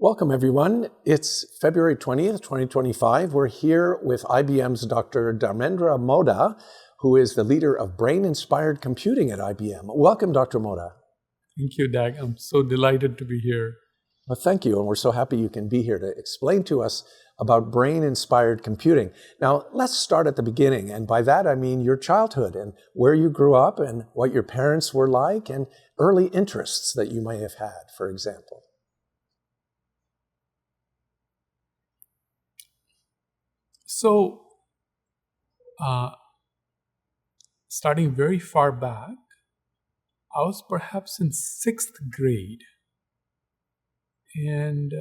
Welcome, everyone. It's February 20th, 2025. We're here with IBM's Dr. Dharmendra Modha, who is the leader of brain-inspired computing at IBM. Welcome, Dr. Modha. Thank you, Dag. I'm so delighted to be here. Well, thank you, and we're so happy you can be here to explain to us about brain-inspired computing. Now, let's start at the beginning, and by that I mean your childhood and where you grew up and what your parents were like and early interests that you may have had, for example. So, starting very far back, I was perhaps in 6th grade. And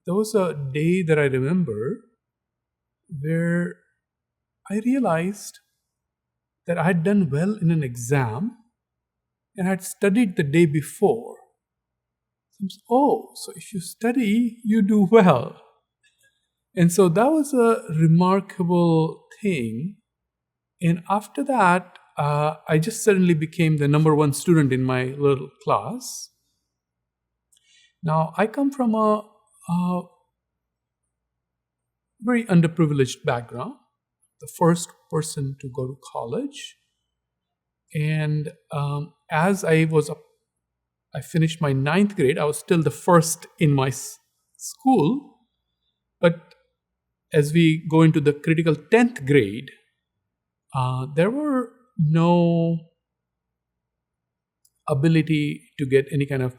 there was a day that I remember where I realized that I had done well in an exam and I had studied the day before. So if you study, you do well. And so that was a remarkable thing. And after that, I just suddenly became the number one student in my little class. Now, I come from a very underprivileged background, the first person to go to college. And as I finished my 9th grade, I was still the first in my school. But as we go into the critical 10th grade, there were no ability to get any kind of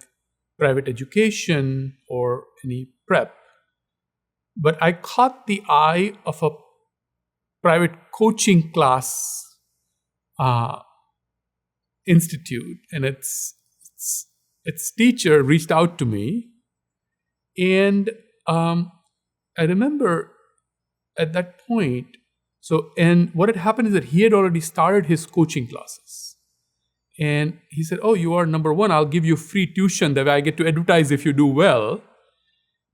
private education or any prep. But I caught the eye of a private coaching class institute, and its teacher reached out to me. And I remember at that point, and what had happened is that he had already started his coaching classes. And he said, "Oh, you are number one. I'll give you free tuition. That way I get to advertise if you do well.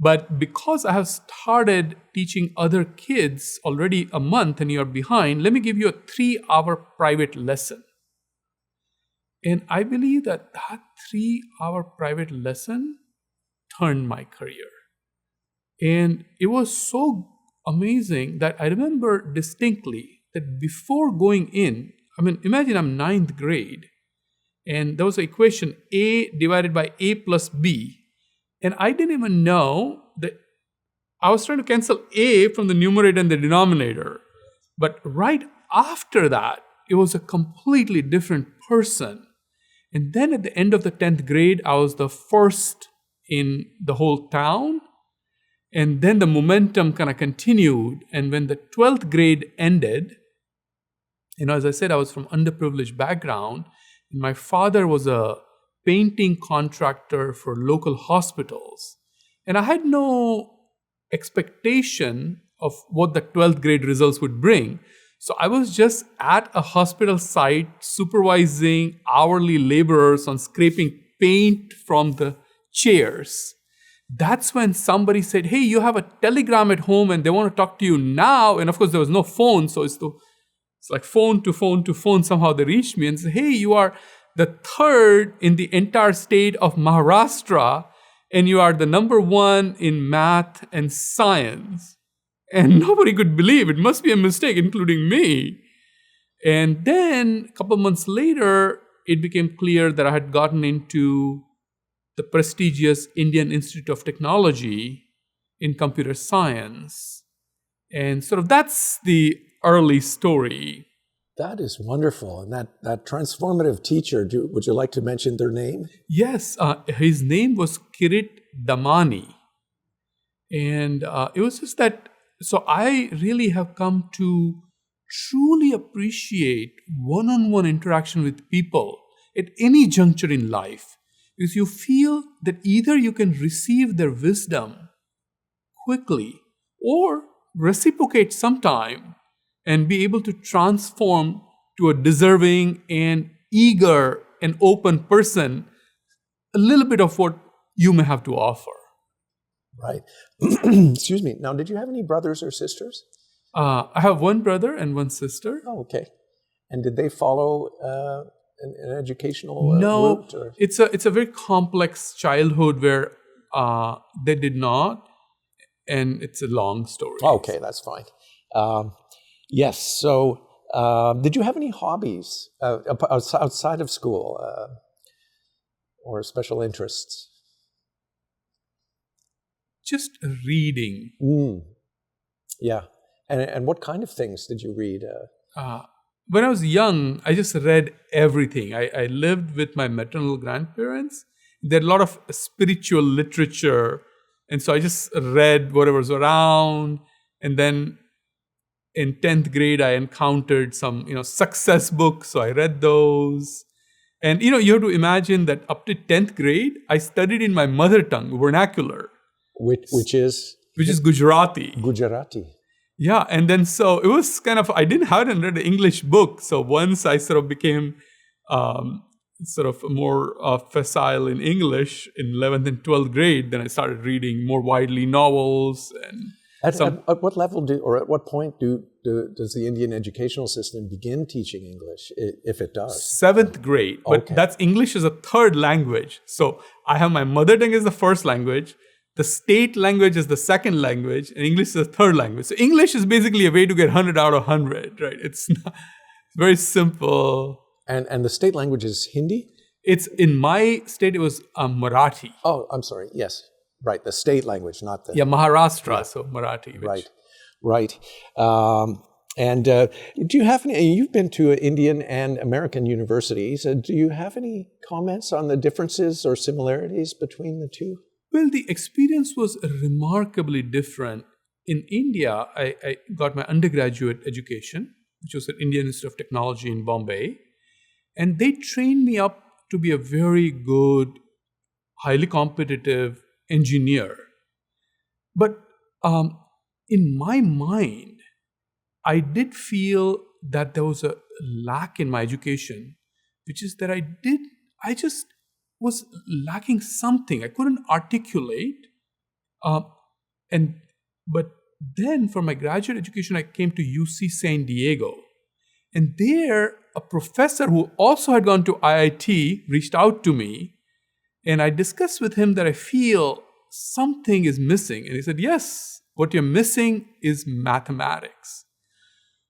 But because I have started teaching other kids already a month and you're behind, let me give you a 3-hour private lesson." And I believe that 3-hour private lesson turned my career. And it was so amazing that I remember distinctly that before going in, imagine I'm 9th grade, and there was an equation A divided by A plus B. And I didn't even know that I was trying to cancel A from the numerator and the denominator. But right after that, it was a completely different person. And then at the end of the 10th grade, I was the first in the whole town. And then the momentum kind of continued. And when the 12th grade ended, as I said, I was from underprivileged background. And my father was a painting contractor for local hospitals. And I had no expectation of what the 12th grade results would bring. So I was just at a hospital site supervising hourly laborers on scraping paint from the chairs. That's when somebody said, "Hey, you have a telegram at home and they want to talk to you now." And of course, there was no phone. So it's like phone to phone to phone. Somehow they reached me and said, "Hey, you are the 3rd in the entire state of Maharashtra, and you are the number 1 in math and science." And nobody could believe it. Must be a mistake, including me. And then a couple months later, it became clear that I had gotten into the prestigious Indian Institute of Technology in computer science. And sort of that's the early story. That is wonderful. And that transformative teacher, would you like to mention their name? Yes, his name was Kirit Damani. And it was just that, so I really have come to truly appreciate one-on-one interaction with people at any juncture in life. Because you feel that either you can receive their wisdom quickly or reciprocate sometime and be able to transform to a deserving and eager and open person a little bit of what you may have to offer. Right. Excuse me. Now, did you have any brothers or sisters? I have one brother and one sister. Oh, okay. And did they follow an educational No, route? Or? It's a very complex childhood where they did not, and it's a long story. Okay, that's fine. Yes. So, did you have any hobbies outside of school or special interests? Just reading. Yeah. And what kind of things did you read? When I was young, I just read everything. I lived with my maternal grandparents. There are a lot of spiritual literature. And so I just read whatever was around. And then in 10th grade, I encountered some, success books. So I read those. And, you have to imagine that up to 10th grade, I studied in my mother tongue, vernacular. Which is? Which is Gujarati. Gujarati. Yeah, and then so it was kind of, I hadn't read an English book. So once I sort of became sort of more facile in English in 11th and 12th grade, then I started reading more widely novels. And at what level or at what point does the Indian educational system begin teaching English, if it does? 7th grade, but that's English is a third language. So I have my mother tongue as the first language. The state language is the second language, and English is the third language. So English is basically a way to get 100 out of 100, right? It's very simple. And the state language is Hindi? It's in my state, it was Marathi. Oh, I'm sorry. Yes. Right. The state language, not the... Yeah, Maharashtra, so Marathi. Right. And do you have any... You've been to Indian and American universities. Do you have any comments on the differences or similarities between the two? Well, the experience was remarkably different. In India, I got my undergraduate education, which was at Indian Institute of Technology in Bombay. And they trained me up to be a very good, highly competitive engineer. But in my mind, I did feel that there was a lack in my education, which is that I just was lacking something. I couldn't articulate. But then for my graduate education, I came to UC San Diego. And there, a professor who also had gone to IIT reached out to me. And I discussed with him that I feel something is missing. And he said, yes, what you're missing is mathematics.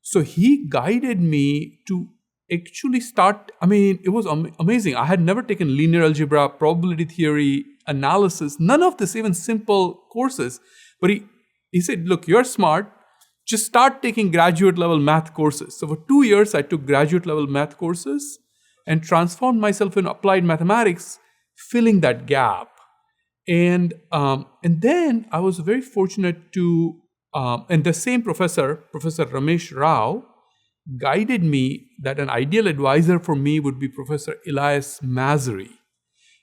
So he guided me to actually start, it was amazing. I had never taken linear algebra, probability theory, analysis, none of this, even simple courses. But he said, look, you're smart. Just start taking graduate level math courses. So for 2 years, I took graduate level math courses and transformed myself in applied mathematics, filling that gap. And then I was very fortunate to, and the same professor, Professor Ramesh Rao, guided me that an ideal advisor for me would be Professor Elias Mazari.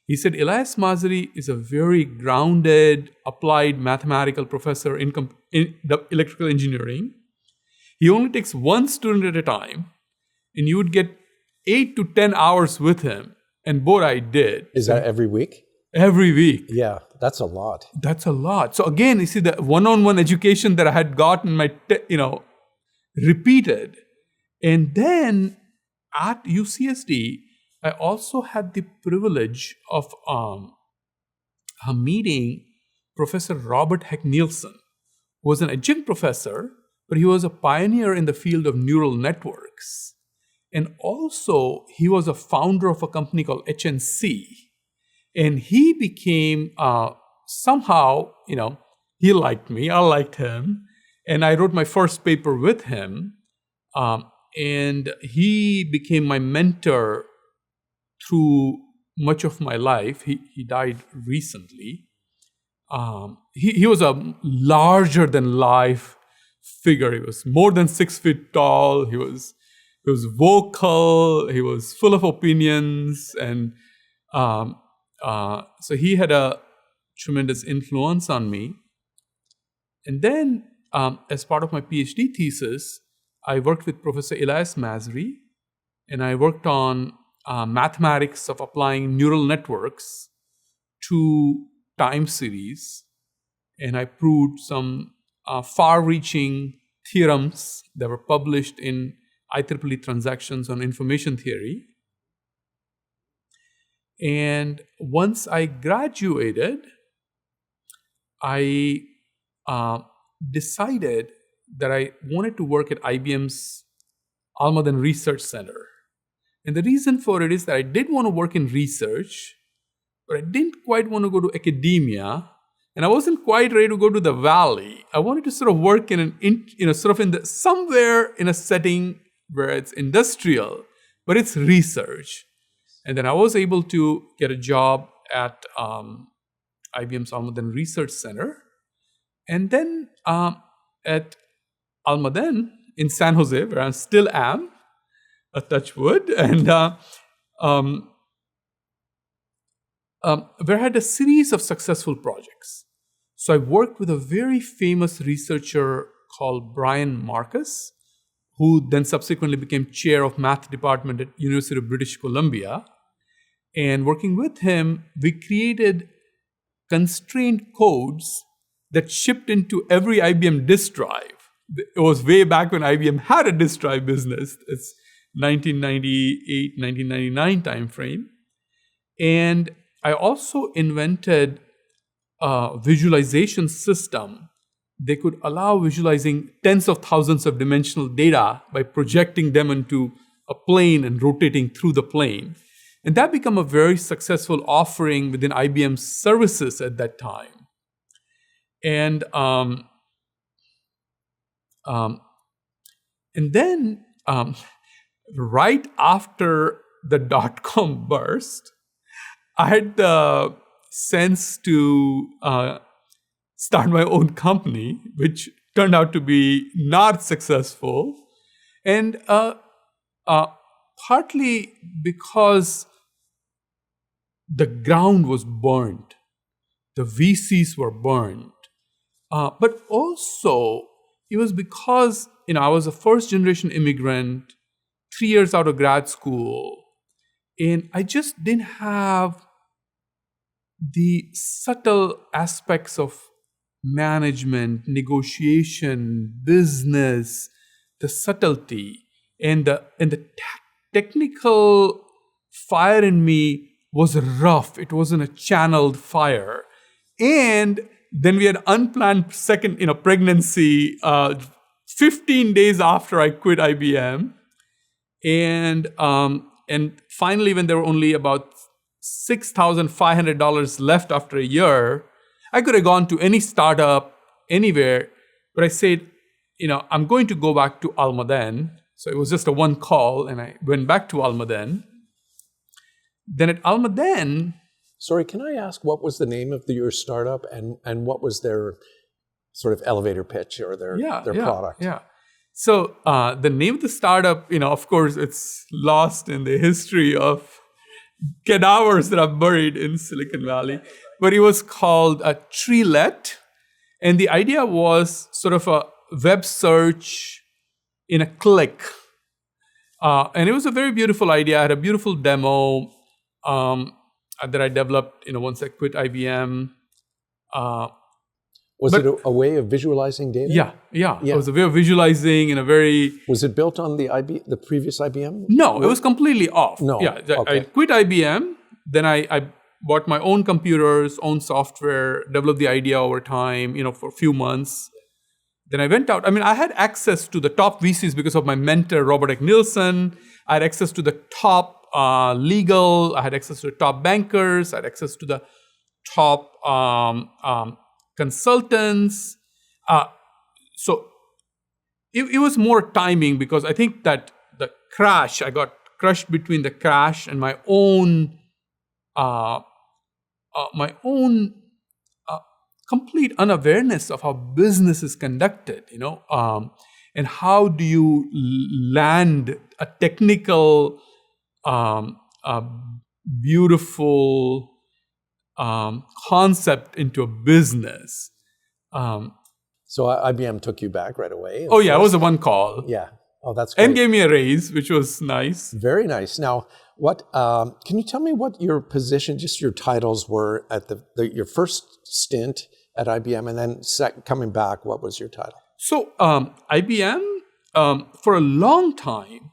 He said Elias Mazari is a very grounded, applied mathematical professor in the electrical engineering. He only takes one student at a time, and you would get 8 to 10 hours with him. And boy, I did. Is that every week? Every week. Yeah, that's a lot. That's a lot. So again, you see the one-on-one education that I had gotten, repeated. And then at UCSD, I also had the privilege of meeting Professor Robert Heck Nielsen, who was an adjunct professor, but he was a pioneer in the field of neural networks. And also, he was a founder of a company called HNC. And he became, somehow, he liked me, I liked him. And I wrote my first paper with him. And he became my mentor through much of my life. He died recently. He was a larger than life figure. He was more than 6 feet tall. He was vocal. He was full of opinions, and so he had a tremendous influence on me. And then, as part of my PhD thesis, I worked with Professor Elias Mazari, and I worked on mathematics of applying neural networks to time series. And I proved some far-reaching theorems that were published in IEEE Transactions on Information Theory. And once I graduated, I decided that I wanted to work at IBM's Almaden Research Center. And the reason for it is that I did want to work in research, but I didn't quite want to go to academia, and I wasn't quite ready to go to the valley. I wanted to sort of work somewhere in a setting where it's industrial, but it's research. And then I was able to get a job at IBM's Almaden Research Center, and then at Almaden in San Jose, where I still am, a touch wood, and where I had a series of successful projects. So I worked with a very famous researcher called Brian Marcus, who then subsequently became chair of math department at University of British Columbia. And working with him, we created constrained codes that shipped into every IBM disk drive. It was way back when IBM had a disk drive business. It's 1998, 1999 timeframe. And I also invented a visualization system. They could allow visualizing tens of thousands of dimensional data by projecting them into a plane and rotating through the plane. And that became a very successful offering within IBM's services at that time. And then right after the dot-com burst, I had the sense to start my own company, which turned out to be not successful. And partly because the ground was burned, the VCs were burned, but also it was because I was a first-generation immigrant, 3 years out of grad school, and I just didn't have the subtle aspects of management, negotiation, business, the subtlety, and the technical fire in me was rough. It wasn't a channeled fire. And then we had unplanned second, pregnancy 15 days after I quit IBM. And finally, when there were only about $6,500 left after a year, I could have gone to any startup, anywhere, but I said, I'm going to go back to Almaden. So it was just a one call, and I went back to Almaden. Then at Almaden... Sorry, can I ask what was the name of your startup and what was their sort of elevator pitch or their product? Yeah. So the name of the startup, of course, it's lost in the history of cadavers that are buried in Silicon Valley. But it was called Treelet. And the idea was sort of a web search in a click. And it was a very beautiful idea. I had a beautiful demo that I developed, once I quit IBM. Was it a way of visualizing data? Yeah. It was a way of visualizing in a very... Was it built on the previous IBM? No, it was completely off. No. Yeah, okay. I quit IBM. Then I bought my own computers, own software, developed the idea over time, for a few months. Then I went out. I had access to the top VCs because of my mentor, Robert Nielsen. I had access to the top legal. I had access to the top bankers. I had access to the top consultants. So it was more timing because I think that the crash, I got crushed between the crash and my own complete unawareness of how business is conducted, and how do you land a technical, beautiful concept into a business. So IBM took you back right away? Oh, yeah, it was a one call. Yeah. Oh, that's great. And gave me a raise, which was nice. Very nice. Now, what can you tell me what your position, just your titles were at your first stint at IBM, and then coming back, what was your title? So IBM, for a long time,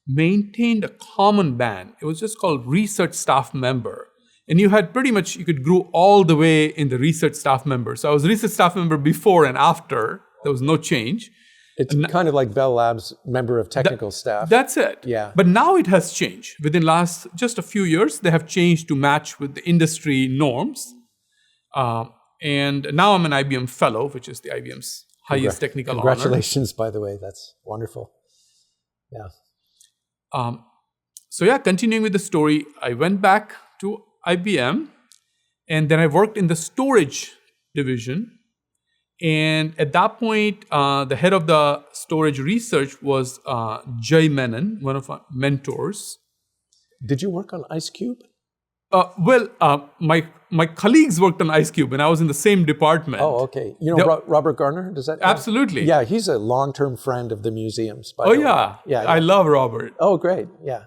maintained a common band. It was just called research staff member. And you had pretty much, you could grow all the way in the research staff member. So I was a research staff member before and after. There was no change. It's kind of like Bell Labs member of technical staff. That's it. Yeah. But now it has changed. Within last just a few years, they have changed to match with the industry norms. And now I'm an IBM Fellow, which is the IBM's highest technical honor. Congratulations, by the way. That's wonderful. Yeah. So yeah, continuing with the story, I went back to IBM, and then I worked in the storage division. And at that point, the head of the storage research was Jay Menon, one of our mentors. Did you work on Ice Cube? My colleagues worked on Ice Cube, and I was in the same department. Oh, okay. You know Robert Garner? Does that? Absolutely. Yeah, he's a long-term friend of the museums. Yeah. I love Robert. Oh, great. Yeah.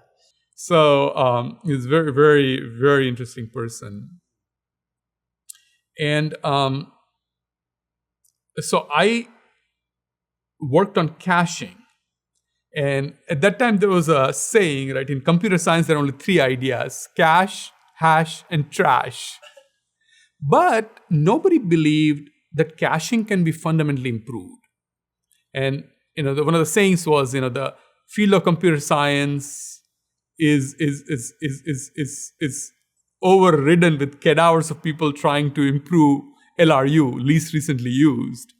So he's a very, very, very interesting person. And so I worked on caching. And at that time, there was a saying, right? In computer science, there are only 3 ideas: cache, hash, and trash. But nobody believed that caching can be fundamentally improved. And one of the sayings was, the field of computer science is overridden with cadavers of people trying to improve LRU, least recently used.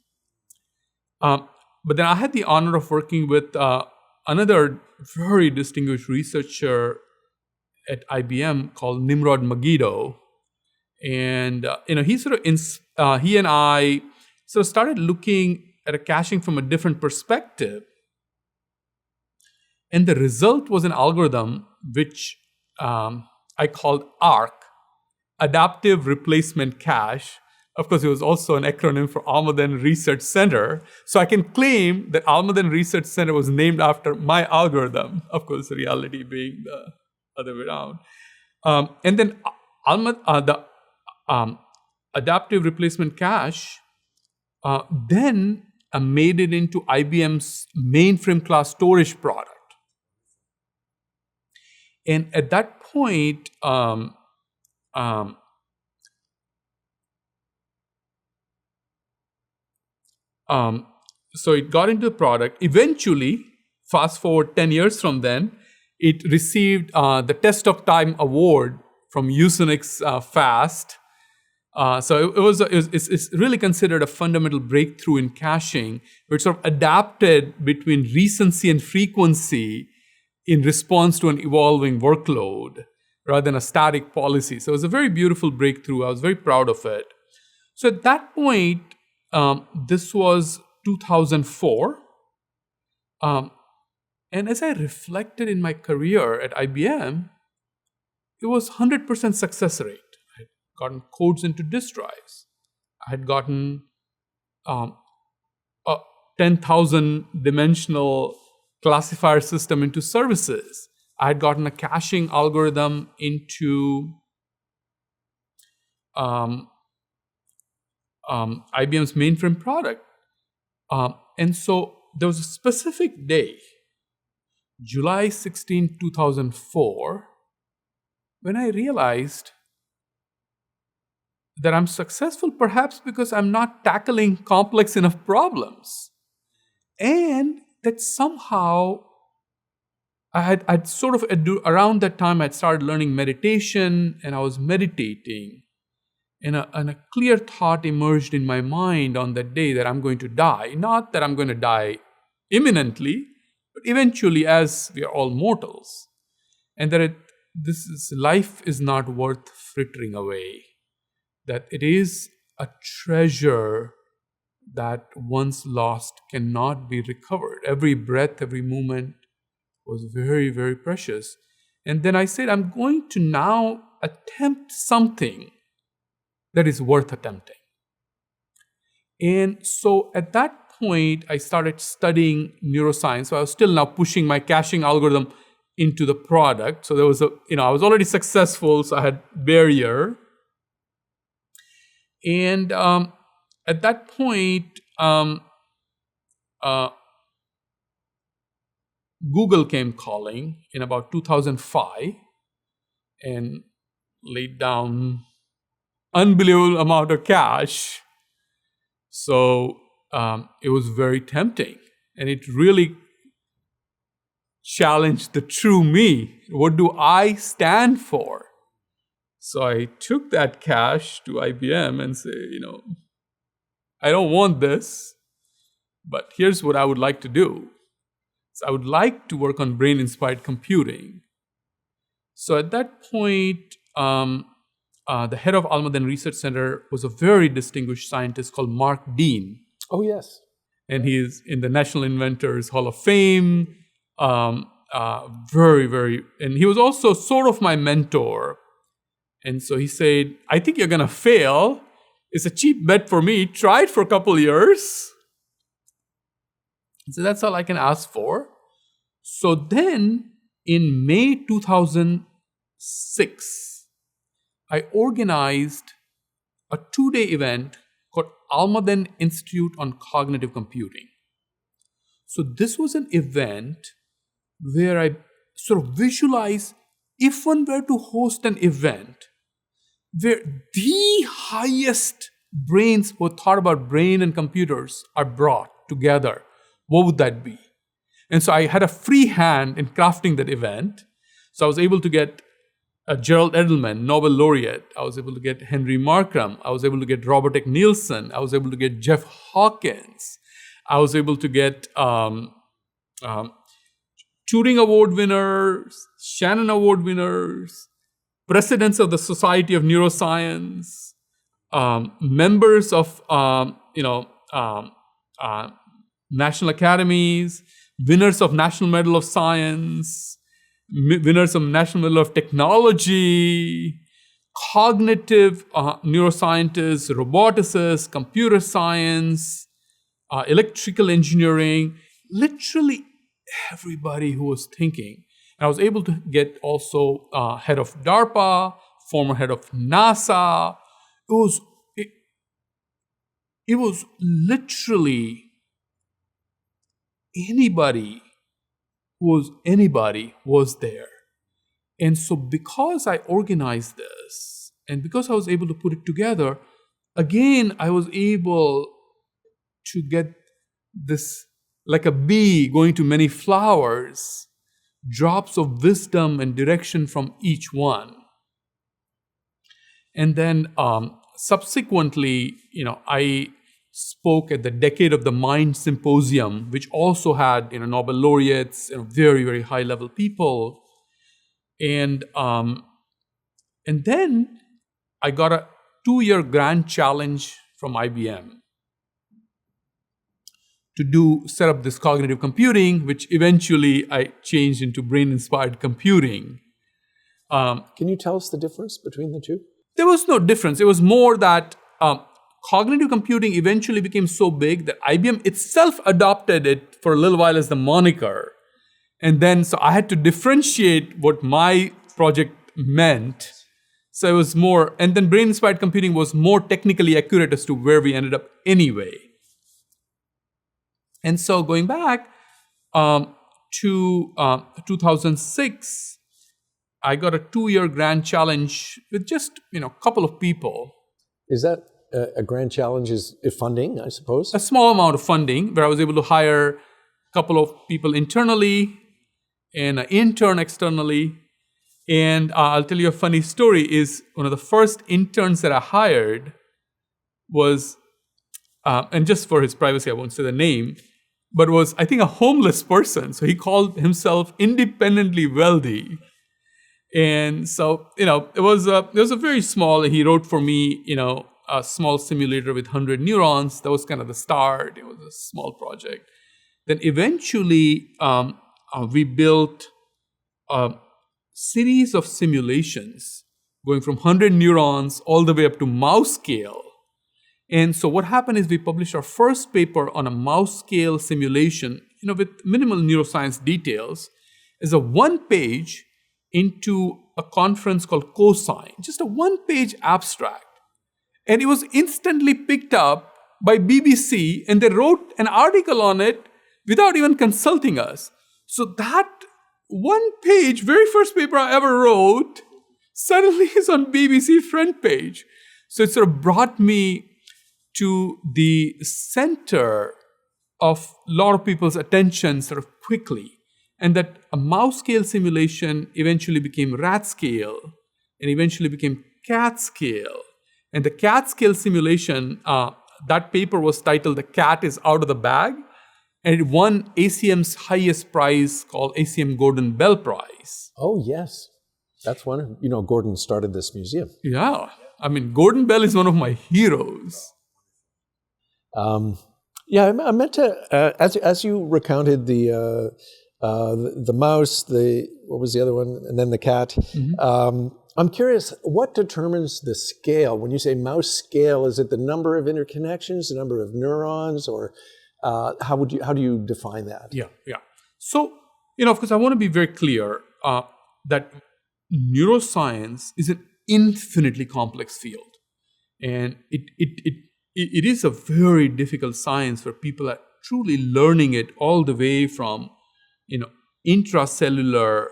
But then I had the honor of working with another very distinguished researcher at IBM called Nimrod Megiddo. And he and I sort of started looking at a caching from a different perspective. And the result was an algorithm which I called ARC, Adaptive Replacement Cache. Of course, it was also an acronym for Almaden Research Center. So I can claim that Almaden Research Center was named after my algorithm. Of course, the reality being the other way around. And then the Adaptive Replacement Cache then made it into IBM's mainframe class storage product. And at that point, so it got into the product. Eventually, fast forward 10 years from then, it received the Test of Time award from Usenix Fast. So it's really considered a fundamental breakthrough in caching, which sort of adapted between recency and frequency in response to an evolving workload rather than a static policy. So it was a very beautiful breakthrough. I was very proud of it. So at that point, this was 2004. And as I reflected in my career at IBM, it was 100% success rate. I had gotten codes into disk drives. I had gotten a 10,000 dimensional classifier system into services. I had gotten a caching algorithm into IBM's mainframe product. And so there was a specific day, July 16, 2004, when I realized that I'm successful perhaps because I'm not tackling complex enough problems. And that somehow I'd sort of, around that time, I'd started learning meditation, and I was meditating. And a clear thought emerged in my mind on that day that I'm going to die. Not that I'm going to die imminently, but eventually, as we are all mortals. And that life is not worth frittering away. That it is a treasure that once lost cannot be recovered. Every breath, every moment was very, very precious. And then I said, I'm going to now attempt something that is worth attempting. And so at that point, I started studying neuroscience. So I was still now pushing my caching algorithm into the product. So there was I was already successful, so I had barrier. And at that point, Google came calling in about 2005. And laid down unbelievable amount of cash. So it was very tempting, and it really challenged the true me. What do I stand for? So I took that cash to IBM and say, I don't want this, but here's what I would like to do. So I would like to work on brain-inspired computing. So at that point, the head of Almaden Research Center was a very distinguished scientist called Mark Dean. Oh, yes. And he's in the National Inventors Hall of Fame. Very, very, and he was also sort of my mentor. And so he said, I think you're going to fail. It's a cheap bet for me. Try it for a couple years. So that's all I can ask for. So then in May 2006, I organized a 2-day event called Almaden Institute on Cognitive Computing. So this was an event where I sort of visualized if one were to host an event where the highest brains who thought about brain and computers are brought together, what would that be? And so I had a free hand in crafting that event. So I was able to get Gerald Edelman, Nobel laureate. I was able to get Henry Markram. I was able to get Robert H. Nielsen. I was able to get Jeff Hawkins. I was able to get Turing Award winners, Shannon Award winners, presidents of the Society of Neuroscience, members of national academies, winners of National Medal of Science, winners of National Medal of Technology, cognitive neuroscientists, roboticists, computer science, electrical engineering, literally everybody who was thinking. And I was able to get also head of DARPA, former head of NASA. It was literally anybody was there. And so because I organized this and because I was able to put it together, again, I was able to get this, like a bee going to many flowers, drops of wisdom and direction from each one. And then subsequently, I spoke at the Decade of the Mind Symposium, which also had Nobel laureates and very, very high level people. And then I got a 2-year grand challenge from IBM to set up this cognitive computing, which eventually I changed into brain-inspired computing. Can you tell us the difference between the two? There was no difference. It was more that cognitive computing eventually became so big that IBM itself adopted it for a little while as the moniker. And then, so I had to differentiate what my project meant. So it was more, and then brain-inspired computing was more technically accurate as to where we ended up anyway. And so going back to 2006, I got a 2-year grand challenge with just a couple of people. Is that a grand challenge? Is funding, I suppose? A small amount of funding where I was able to hire a couple of people internally and an intern externally. And I'll tell you a funny story. Is one of the first interns that I hired was, and just for his privacy, I won't say the name, but was, I think, a homeless person. So he called himself independently wealthy. And so, it was a very small, he wrote for me, a small simulator with 100 neurons. That was kind of the start. It was a small project. Then eventually, we built a series of simulations going from 100 neurons all the way up to mouse scale. And so what happened is we published our first paper on a mouse scale simulation, with minimal neuroscience details, as a 1-page into a conference called Cosine, just a 1-page abstract. And it was instantly picked up by BBC, and they wrote an article on it without even consulting us. So that 1-page, very first paper I ever wrote, suddenly is on BBC front page. So it sort of brought me to the center of a lot of people's attention sort of quickly. And that a mouse scale simulation eventually became rat scale and eventually became cat scale. And the cat scale simulation, that paper was titled "The Cat is Out of the Bag," and it won ACM's highest prize called ACM Gordon Bell Prize. Oh, yes. That's one. Gordon started this museum. Yeah. I mean, Gordon Bell is one of my heroes. Yeah, I meant to, as you recounted the mouse, what was the other one, and then the cat. I'm curious, what determines the scale? When you say mouse scale, is it the number of interconnections, the number of neurons, or how do you define that? Yeah. So, of course, I want to be very clear that neuroscience is an infinitely complex field, and it is a very difficult science where people are truly learning it all the way from intracellular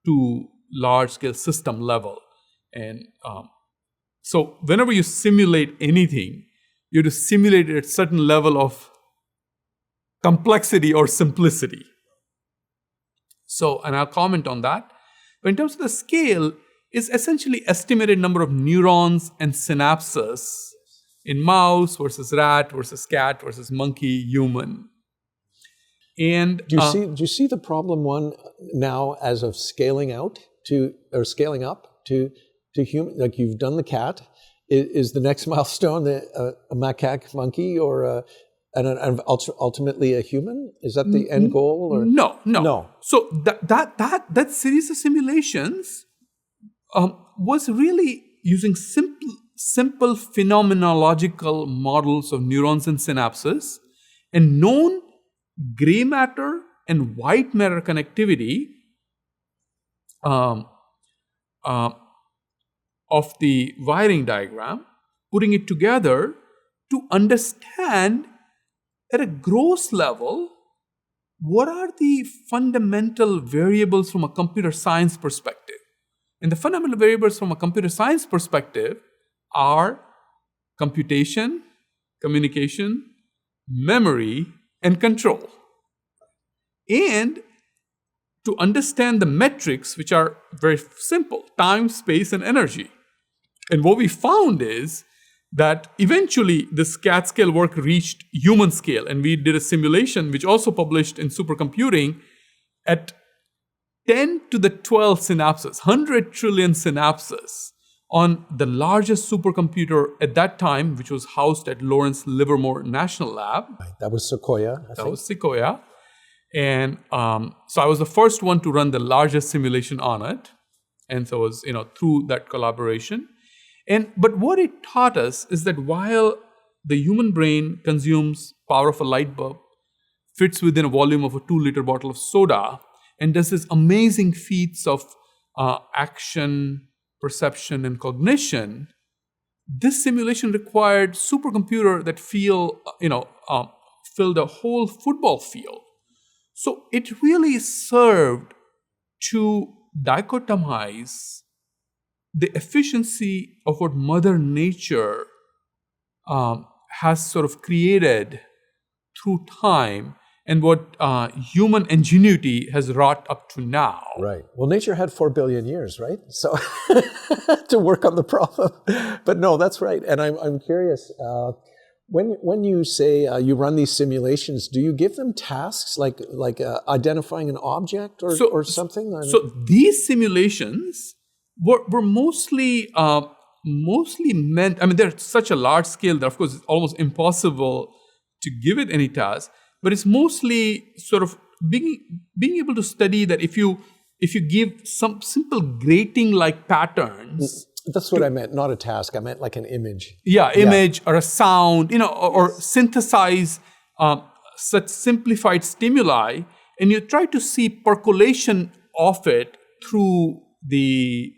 to large-scale system level. And so whenever you simulate anything, you have to simulate it at a certain level of complexity or simplicity. So, and I'll comment on that. But in terms of the scale, is essentially estimated number of neurons and synapses in mouse versus rat versus cat versus monkey, human. And do you see the problem one now as of scaling out or scaling up to human? Like, you've done the cat. Is the next milestone a macaque monkey or ultimately a human? Is that the end goal? Or? No. So that series of simulations was really using simple phenomenological models of neurons and synapses and known gray matter and white matter connectivity of the wiring diagram, putting it together to understand at a gross level what are the fundamental variables from a computer science perspective. And the fundamental variables from a computer science perspective are computation, communication, memory, and control. And to understand the metrics, which are very simple: time, space, and energy. And what we found is that eventually this cat scale work reached human scale, and we did a simulation which also published in Supercomputing at 10 to the 12 synapses, 100 trillion synapses on the largest supercomputer at that time, which was housed at Lawrence Livermore National Lab. That was Sequoia, I think. That was Sequoia. And so I was the first one to run the largest simulation on it. And so it was, through that collaboration. But what it taught us is that while the human brain consumes power of a light bulb, fits within a volume of a 2-liter bottle of soda, and does this amazing feats of action, perception, and cognition, this simulation required supercomputer that filled a whole football field. So it really served to dichotomize the efficiency of what Mother Nature has sort of created through time and what human ingenuity has wrought up to now. Right. Well, nature had 4 billion years, right? So to work on the problem. But no, that's right. And I'm curious, when you say you run these simulations, do you give them tasks like identifying an object or something? So these simulations were mostly meant, they're such a large scale that, of course, it's almost impossible to give it any task. But it's mostly sort of being able to study that if you give some simple grating-like patterns. That's what I meant, not a task. I meant like an image. Yeah, image or a sound, or synthesize such simplified stimuli, and you try to see percolation of it through the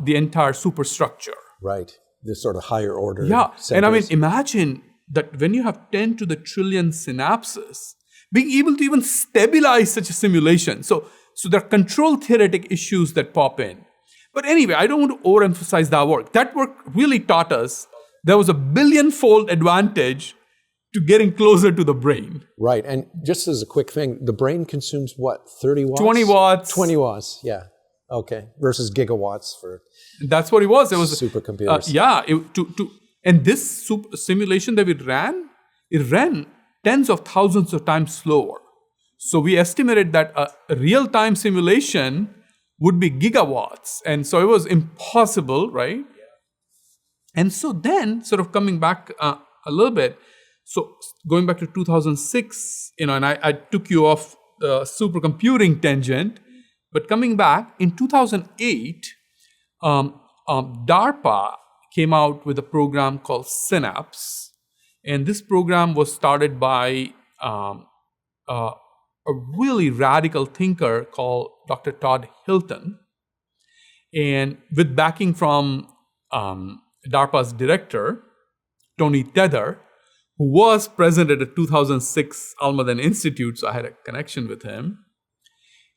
entire superstructure. Right, this sort of higher order. Yeah, centers. and imagine that when you have 10 to the trillion synapses, being able to even stabilize such a simulation. So there are control theoretic issues that pop in. But anyway, I don't want to overemphasize that work. That work really taught us there was a billion-fold advantage to getting closer to the brain. Right. And just as a quick thing, the brain consumes what, 30 watts? 20 watts. 20 watts, yeah. Okay. Versus gigawatts for That's what it was. It was supercomputers. And this simulation that it ran tens of thousands of times slower. So we estimated that a real-time simulation would be gigawatts. And so it was impossible, right? And so then, sort of coming back a little bit, so going back to 2006, and I took you off the supercomputing tangent, but coming back, in 2008, DARPA came out with a program called SyNAPSE. And this program was started by a really radical thinker called Dr. Todd Hilton, and with backing from DARPA's director, Tony Tether, who was present at the 2006 Almaden Institute, so I had a connection with him.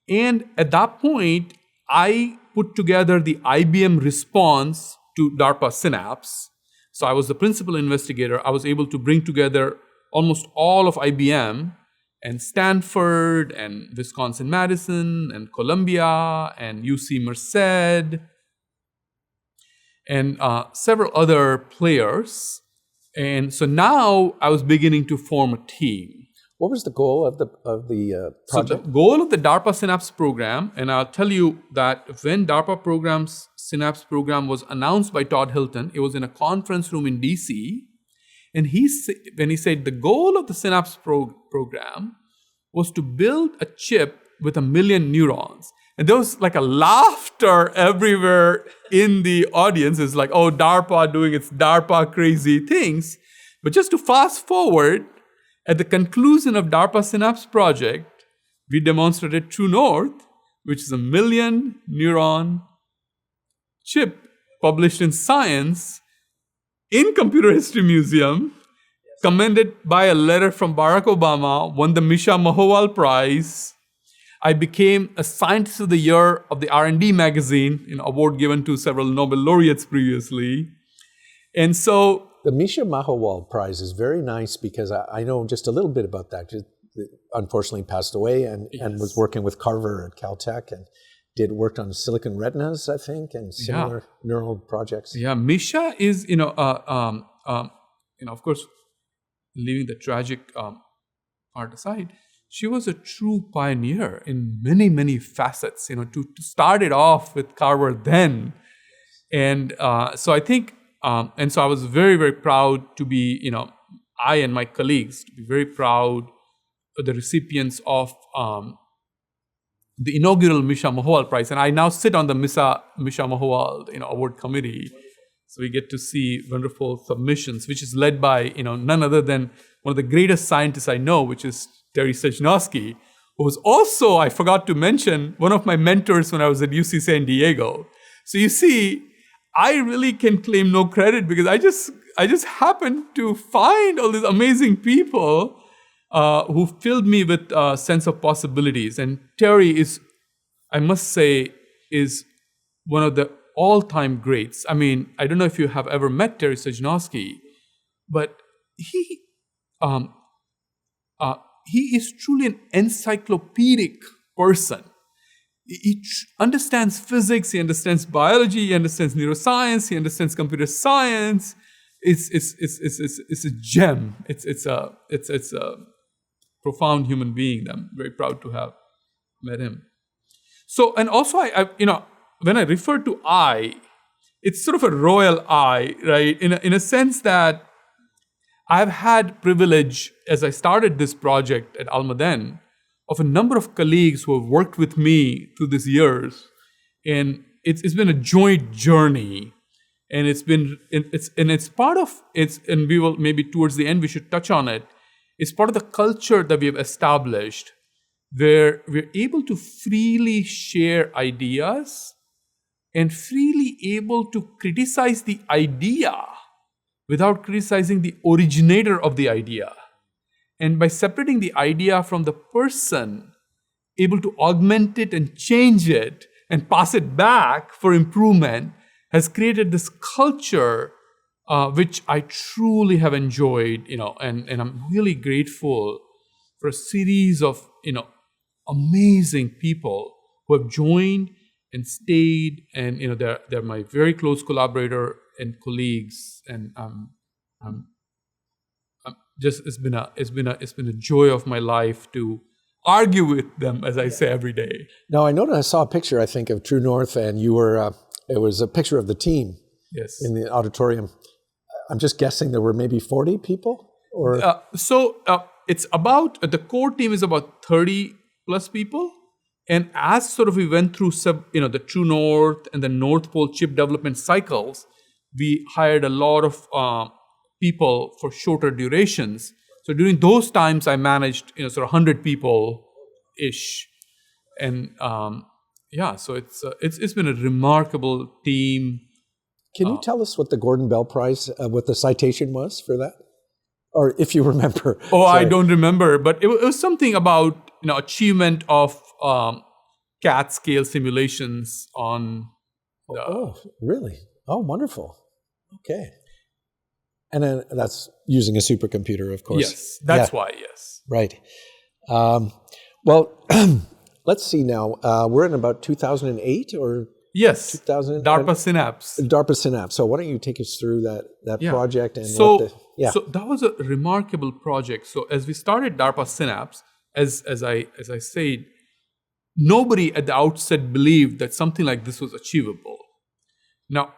And at that point, I put together the IBM response to DARPA SyNAPSE. So I was the principal investigator. I was able to bring together almost all of IBM and Stanford and Wisconsin-Madison and Columbia and UC Merced and several other players. And so now I was beginning to form a team. What was the goal of the project? So the goal of the DARPA SyNAPSE program, and I'll tell you that when DARPA SyNAPSE program was announced by Todd Hilton, it was in a conference room in DC. And when he said the goal of the SyNAPSE program was to build a chip with 1 million neurons. And there was like a laughter everywhere in the audience. It's like, oh, DARPA doing its DARPA crazy things. But just to fast forward, at the conclusion of DARPA SyNAPSE project, we demonstrated TrueNorth, which is a 1 million neuron chip published in Science in Computer History Museum, commended by a letter from Barack Obama, won the Misha Mahowal Prize. I became a Scientist of the Year of the R&D magazine, an award given to several Nobel laureates previously. And so the Misha Mahowal Prize is very nice because I know just a little bit about that. Unfortunately passed away and was working with Carver at Caltech and worked on silicon retinas, I think, and similar neural projects. Yeah, Misha is, of course, leaving the tragic part aside, she was a true pioneer in many, many facets, to start it off with Carver then. And so I think, and so I was very, very proud to be, I and my colleagues, to be very proud of the recipients of the inaugural Misha Mahowal Prize. And I now sit on the Misha Mahowal, award committee. So we get to see wonderful submissions, which is led by, none other than one of the greatest scientists I know, which is Terry Sejnowski, who was also, I forgot to mention, one of my mentors when I was at UC San Diego. So you see, I really can claim no credit because I just happened to find all these amazing people who filled me with a sense of possibilities. And Terry is, I must say, is one of the all-time greats. I mean, I don't know if you have ever met Terry Sejnowski, but he is truly an encyclopedic person. He understands physics, he understands biology, he understands neuroscience, he understands computer science. It's a gem. It's a profound human being. I'm very proud to have met him. So, and also I when I refer to I, it's sort of a royal I, right? In a sense that I've had privilege as I started this project at Almaden of a number of colleagues who have worked with me through these years, and it's been a joint journey, and it's part of it's, and we will maybe towards the end we should touch on it. It's part of the culture that we have established, where we're able to freely share ideas and freely able to criticize the idea without criticizing the originator of the idea. And by separating the idea from the person, able to augment it and change it and pass it back for improvement has created this culture which I truly have enjoyed, and I'm really grateful for a series of, amazing people who have joined and stayed, and they're my very close collaborator and colleagues, and just it's been a joy of my life to argue with them, as I say every day. Now I noticed I saw a picture, I think, of True North, and you were. It was a picture of the team. Yes. In the auditorium. I'm just guessing there were maybe 40 people, or it's about the core team is about 30 plus people. And as sort of we went through the True North and the NorthPole chip development cycles, we hired a lot of people for shorter durations. So during those times, I managed sort of 100 people ish, and so it's been a remarkable team. Can you tell us what the Gordon Bell Prize, what the citation was for that, or if you remember? Oh, sorry. I don't remember, but it was something about achievement of CAT scale simulations on. Really? Oh, wonderful. Okay. And then that's using a supercomputer, of course. Yes, that's why. Yes. Right. Well, let's see now. We're in about 2008 or. Yes, 2000, DARPA SyNAPSE. DARPA SyNAPSE. So why don't you take us through that project? And so that was a remarkable project. So as we started DARPA SyNAPSE, as I said, nobody at the outset believed that something like this was achievable. Now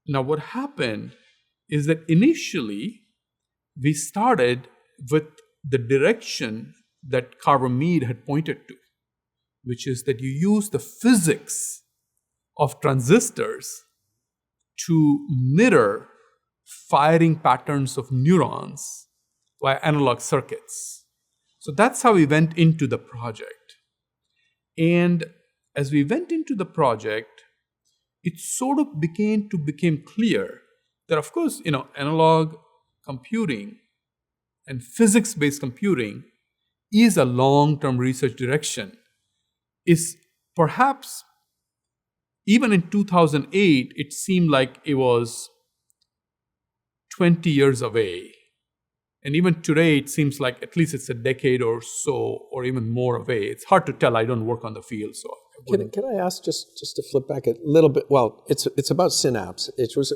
what happened is that initially we started with the direction that Carver Mead had pointed to, which is that you use the physics of transistors to mirror firing patterns of neurons via analog circuits. So that's how we went into the project. And as we went into the project, it sort of became clear that, of course, analog computing and physics-based computing is a long-term research direction. Is perhaps, even in 2008, it seemed like it was 20 years away. And even today, it seems like at least it's a decade or so, or even more away. It's hard to tell. I don't work on the field, so. Can I ask, just to flip back a little bit? Well, it's about Synapse.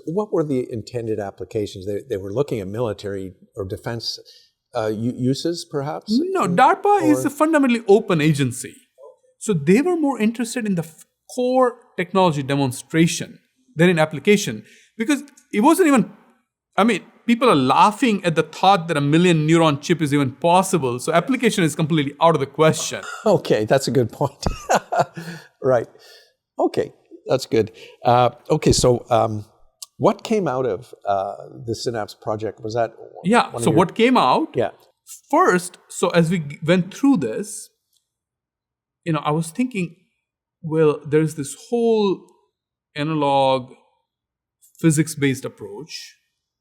What were the intended applications? They were looking at military or defense uses, perhaps? No, DARPA is a fundamentally open agency. So they were more interested in the core technology demonstration than in application, because it wasn't even, people are laughing at the thought that a 1 million neuron chip is even possible. So application is completely out of the question. Okay, that's a good point. Right. Okay, that's good. So what came out of the Synapse project? Was that? What came out? Yeah. First, so as we went through this, I was thinking, well, there's this whole analog physics-based approach,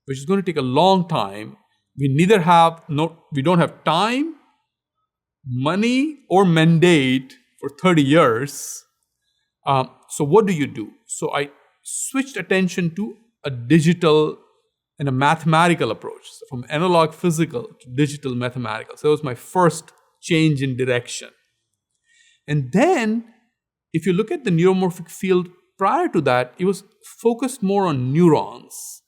which is going to take a long time. We don't have time, money, or mandate for 30 years. So what do you do? So I switched attention to a digital and a mathematical approach, so from analog physical to digital mathematical. So that was my first change in direction. And then, if you look at the neuromorphic field prior to that, it was focused more on neurons.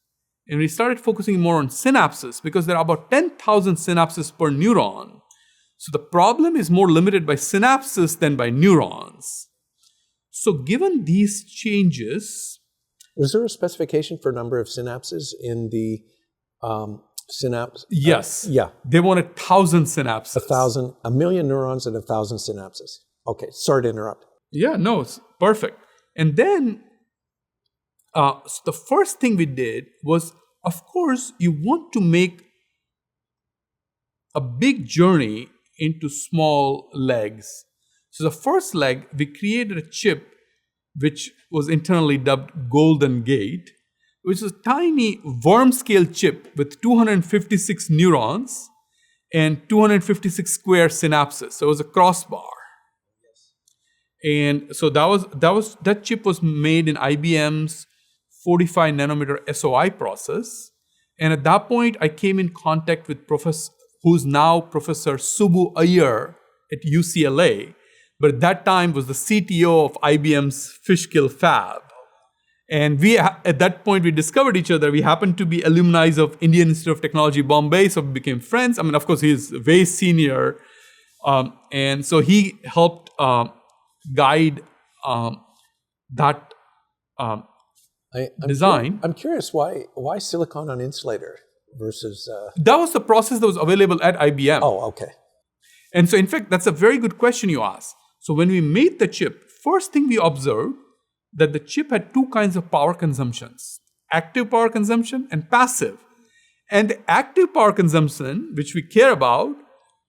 And we started focusing more on synapses, because there are about 10,000 synapses per neuron. So the problem is more limited by synapses than by neurons. So given these changes... Was there a specification for number of synapses in the synapse? Yes. They wanted 1,000 synapses. 1,000, 1 million neurons and 1,000 synapses. Okay, sorry to interrupt. Yeah, no, it's perfect. And then so the first thing we did was, of course, you want to make a big journey into small legs. So the first leg, we created a chip which was internally dubbed Golden Gate, which is a tiny worm-scale chip with 256 neurons and 256 square synapses. So it was a crossbar. And so that chip was made in IBM's 45 nanometer SOI process. And at that point, I came in contact with who's now Professor Subbu Iyer at UCLA, but at that time was the CTO of IBM's Fishkill fab. And at that point, we discovered each other. We happened to be alumni of Indian Institute of Technology, Bombay, so we became friends. I mean, of course, he's way senior. And so he helped guide that design. I'm curious, why silicon on insulator versus... That was the process that was available at IBM. Oh, okay. And so, in fact, that's a very good question you asked. So when we made the chip, first thing we observed that the chip had two kinds of power consumptions, active power consumption and passive. And the active power consumption, which we care about,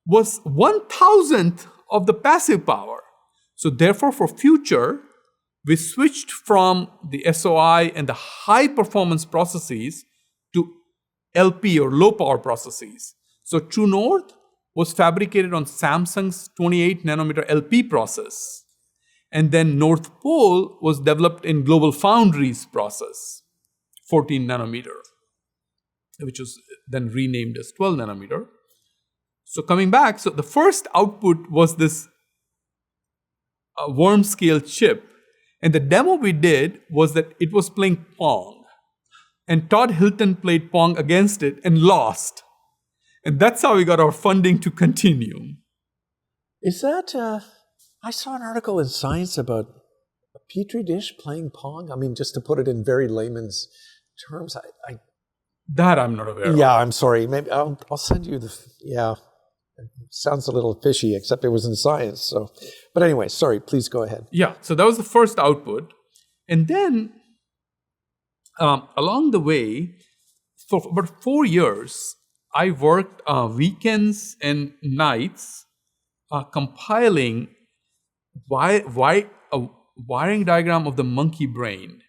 was 1,000th of the passive power. So therefore, for future, we switched from the SOI and the high performance processes to LP or low power processes. So TrueNorth was fabricated on Samsung's 28 nanometer LP process. And then NorthPole was developed in Global Foundries process, 14 nanometer, which was then renamed as 12 nanometer. So coming back, so the first output was this worm scale chip. And the demo we did was that it was playing Pong. And Todd Hilton played Pong against it and lost. And that's how we got our funding to continue. Is that... I saw an article in Science about a petri dish playing Pong. I mean, just to put it in very layman's terms, that I'm not aware of. Yeah, I'm sorry. Maybe I'll send you the... Yeah, it sounds a little fishy, except it was in Science. So, but anyway, sorry, please go ahead. Yeah, so that was the first output. And then along the way, for about 4 years, I worked weekends and nights compiling a wiring diagram of the monkey brain.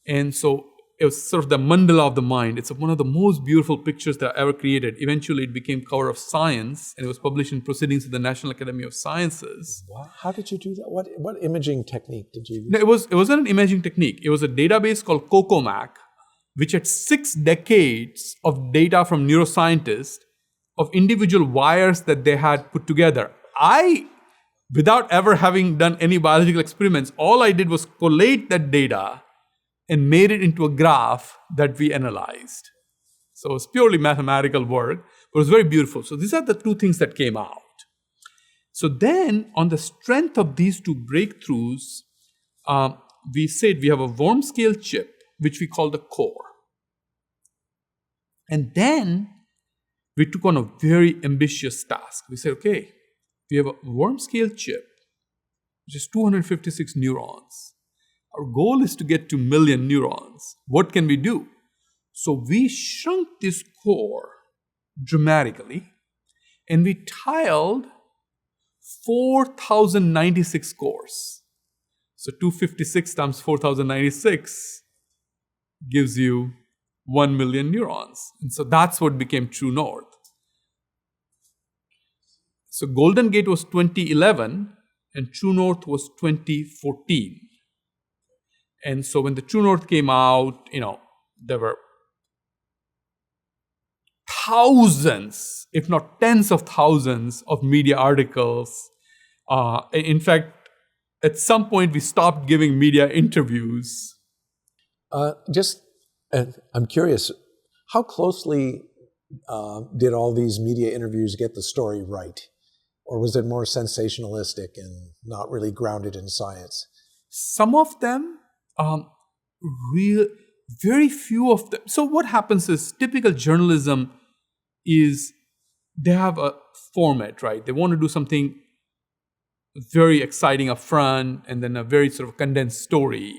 And so it was sort of the mandala of the mind. It's one of the most beautiful pictures that I ever created. Eventually, it became cover of Science, and it was published in Proceedings of the National Academy of Sciences. Wow. How did you do that? What imaging technique did you use? No, it wasn't an imaging technique. It was a database called COCOMAC, which had 6 decades of data from neuroscientists of individual wires that they had put together. Without ever having done any biological experiments, all I did was collate that data and made it into a graph that we analyzed. So it was purely mathematical work, but it was very beautiful. So these are the two things that came out. So then, on the strength of these two breakthroughs, we said we have a worm scale chip, which we call the core. And then we took on a very ambitious task. We said, okay, we have a worm scale chip, which is 256 neurons. Our goal is to get to 1 million neurons. What can we do? So we shrunk this core dramatically, and we tiled 4,096 cores. So 256 times 4,096 gives you 1 million neurons. And so that's what became TrueNorth. So Golden Gate was 2011 and TrueNorth was 2014. And so when the TrueNorth came out, there were thousands, if not tens of thousands of media articles. In fact, at some point we stopped giving media interviews. I'm curious, how closely did all these media interviews get the story right? Or was it more sensationalistic and not really grounded in science? Some of them, very few of them. So what happens is typical journalism is they have a format, right? They want to do something very exciting up front and then a very sort of condensed story.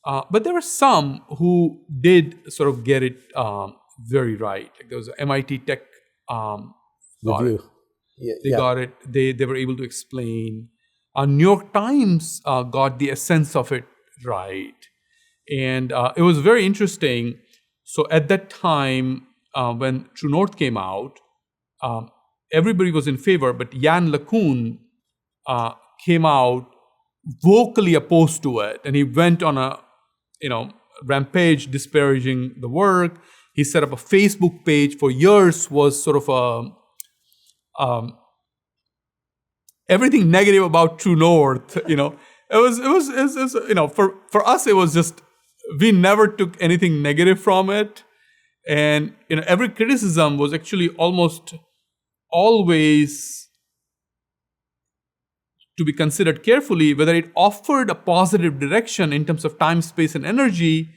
But there were some who did sort of get it very right. Like there was an MIT Tech Review. They got it. They were able to explain. New York Times got the essence of it right. And it was very interesting. So at that time, when TrueNorth came out, everybody was in favor, but Jan LeCun came out vocally opposed to it, and he went on a rampage disparaging the work. He set up a Facebook page for years, was sort of a everything negative about True North. It was for us it was just, we never took anything negative from it, and every criticism was actually almost always to be considered carefully whether it offered a positive direction in terms of time, space, and energy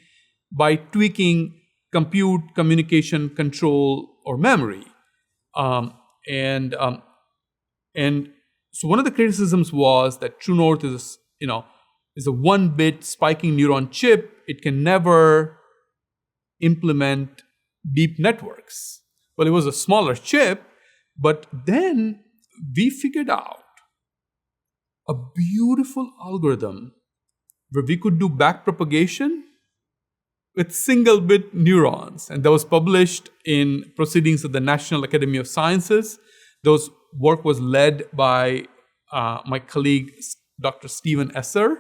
by tweaking compute, communication, control, or memory. And so one of the criticisms was that True North is a 1-bit spiking neuron chip. It can never implement deep networks. Well, it was a smaller chip, but then we figured out a beautiful algorithm where we could do backpropagation with single-bit neurons. And that was published in Proceedings of the National Academy of Sciences. Those work was led by my colleague, Dr. Stephen Esser,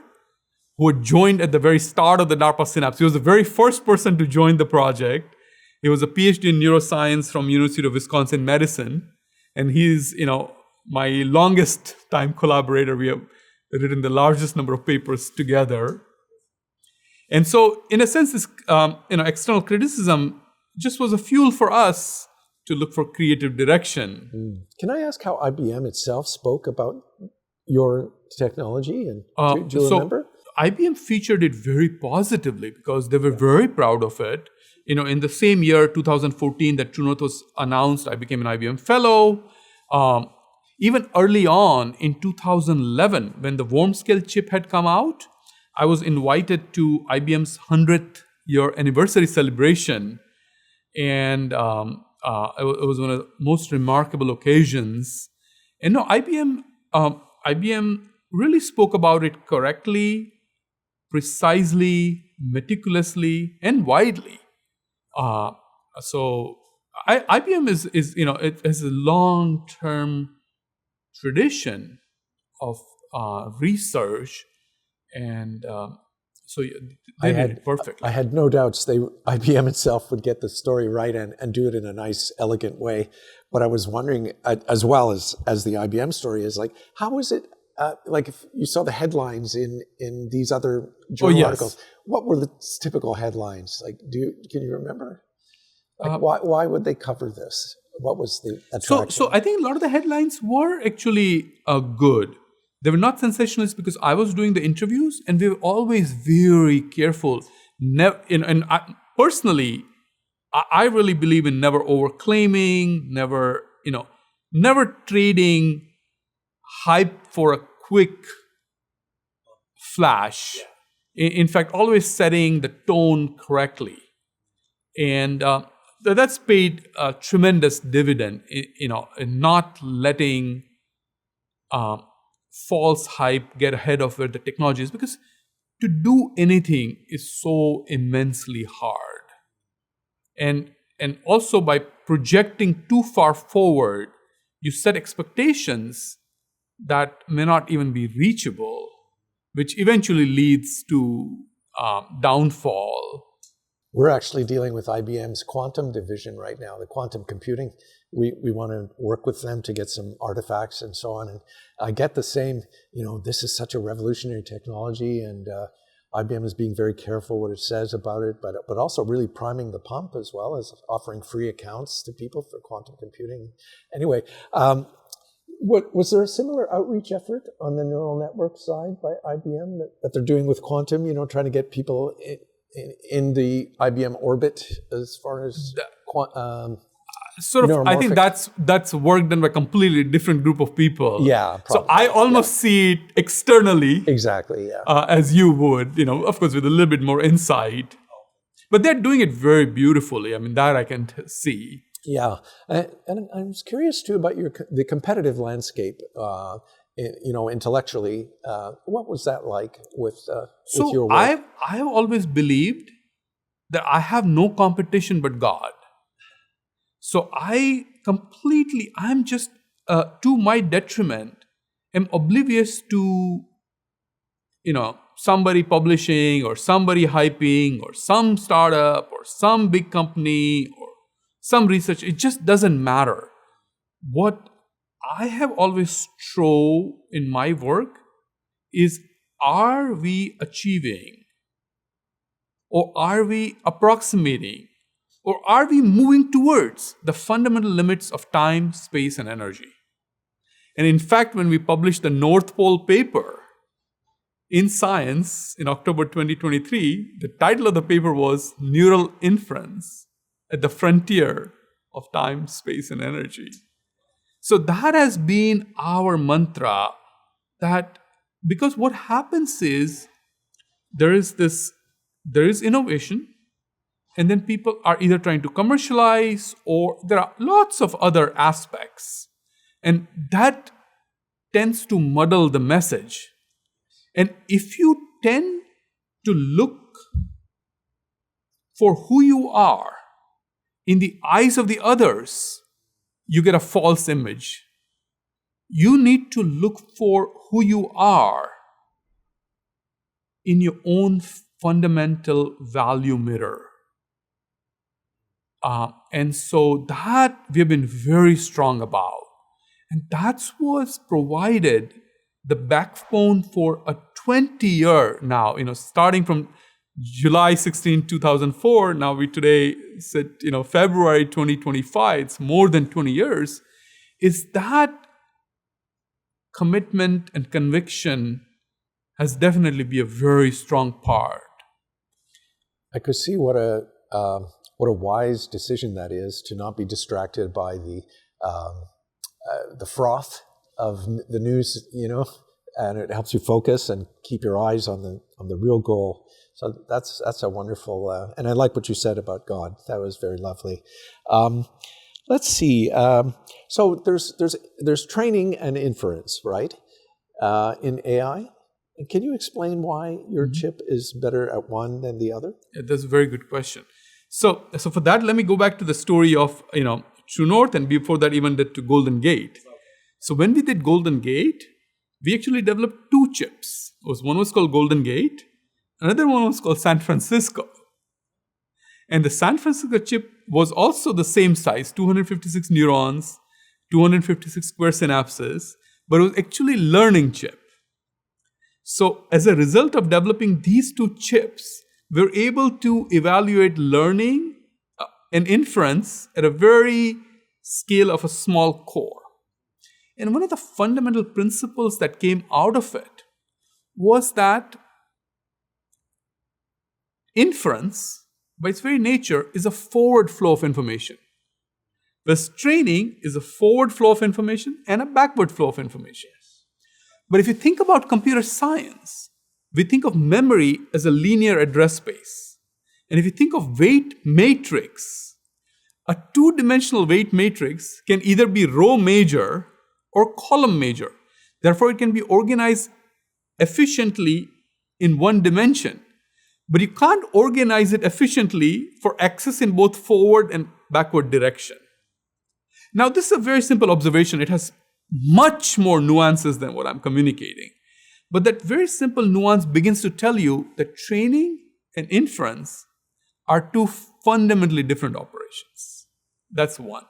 who had joined at the very start of the DARPA SyNAPSE. He was the very first person to join the project. He was a PhD in neuroscience from University of Wisconsin-Madison. And he's, my longest time collaborator. We have written the largest number of papers together. And so, in a sense, this external criticism just was a fuel for us to look for creative direction. Can I ask how IBM itself spoke about your technology? And do you remember? IBM featured it very positively because they were very proud of it. In the same year, 2014, that TrueNorth was announced, I became an IBM Fellow. Even early on in 2011, when the warm scale chip had come out, I was invited to IBM's 100th year anniversary celebration. And it was one of the most remarkable occasions. And no, IBM really spoke about it correctly, precisely, meticulously, and widely. So IBM is it has a long-term tradition of research, and so they did it perfectly. I had no doubts IBM itself would get the story right and do it in a nice, elegant way. But I was wondering, as well as the IBM story, is like, how is it? Like, if you saw the headlines in these other journal articles, what were the typical headlines? Like, can you remember? Like, why would they cover this? What was the attraction? So I think a lot of the headlines were actually good. They were not sensationalist because I was doing the interviews, and we were always very careful. Personally, I really believe in never overclaiming, never trading hype for a quick flash. In fact, always setting the tone correctly, and that's paid a tremendous dividend. In not letting false hype get ahead of where the technology is, because to do anything is so immensely hard, and also by projecting too far forward, you set expectations that may not even be reachable, which eventually leads to downfall. We're actually dealing with IBM's quantum division right now, the quantum computing. We want to work with them to get some artifacts and so on. And I get the same, this is such a revolutionary technology, and IBM is being very careful what it says about it, but also really priming the pump as well as offering free accounts to people for quantum computing. Anyway, was there a similar outreach effort on the neural network side by IBM that they're doing with quantum, trying to get people in the IBM orbit as far as I think that's work done by a completely different group of people. Yeah, probably. So I almost see it externally. Exactly, yeah. As you would, of course, with a little bit more insight. But they're doing it very beautifully. I mean, that I can see. Yeah, and I was curious too about the competitive landscape. Intellectually, what was that like with your work? I have always believed that I have no competition but God. So I'm just, to my detriment, am oblivious to somebody publishing or somebody hyping or some startup or some big company or some research. It just doesn't matter. What I have always strove in my work is, are we achieving, or are we approximating, or are we moving towards the fundamental limits of time, space, and energy? And in fact, when we published the NorthPole paper in Science in October 2023, the title of the paper was Neural Inference at the Frontier of Time, Space, and Energy. So that has been our mantra, that because what happens is there is innovation, and then people are either trying to commercialize, or there are lots of other aspects. And that tends to muddle the message. And if you tend to look for who you are in the eyes of the others, you get a false image. You need to look for who you are in your own fundamental value mirror. And so that we have been very strong about. And that's what's provided the backbone for a 20-year now, starting from July 16, 2004, now we today sit, February 2025, it's more than 20 years, is that commitment and conviction has definitely been a very strong part. I could see what a wise decision that is, to not be distracted by the froth of the news, and it helps you focus and keep your eyes on the real goal. So that's a wonderful, and I like what you said about God. That was very lovely. Let's see. So there's training and inference, right? In AI. And can you explain why your chip is better at one than the other? Yeah, that's a very good question. So for that, let me go back to the story of TrueNorth, and before that even did to Golden Gate. So when we did Golden Gate, we actually developed two chips. One was called Golden Gate, another one was called San Francisco. And the San Francisco chip was also the same size, 256 neurons, 256 square synapses, but it was actually learning chip. So as a result of developing these two chips, we're able to evaluate learning and inference at a very scale of a small core. And one of the fundamental principles that came out of it was that inference, by its very nature, is a forward flow of information. Whereas training is a forward flow of information and a backward flow of information. But if you think about computer science, we think of memory as a linear address space. And if you think of weight matrix, a two-dimensional weight matrix can either be row major or column major. Therefore, it can be organized efficiently in one dimension. But you can't organize it efficiently for access in both forward and backward direction. Now, this is a very simple observation. It has much more nuances than what I'm communicating. But that very simple nuance begins to tell you that training and inference are two fundamentally different operations. That's one.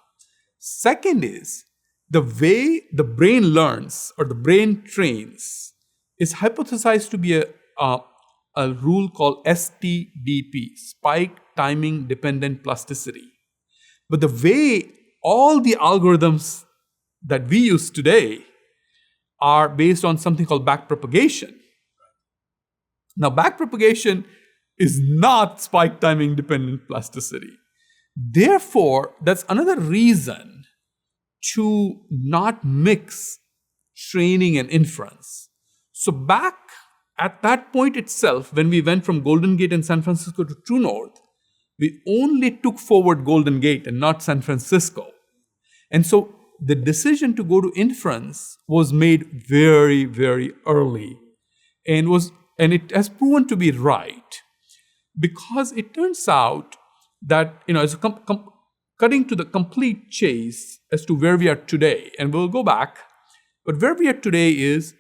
Second is, the way the brain learns or the brain trains is hypothesized to be a rule called STDP, spike timing dependent plasticity. But the way all the algorithms that we use today are based on something called backpropagation. Now, backpropagation is not spike timing dependent plasticity. Therefore, that's another reason to not mix training and inference. So back at that point itself, when we went from Golden Gate in San Francisco to TrueNorth, we only took forward Golden Gate and not San Francisco. And so the decision to go to inference was made very, very early, and it has proven to be right, because it turns out that, as cutting to the complete chase as to where we are today, and we'll go back, but where we are today is,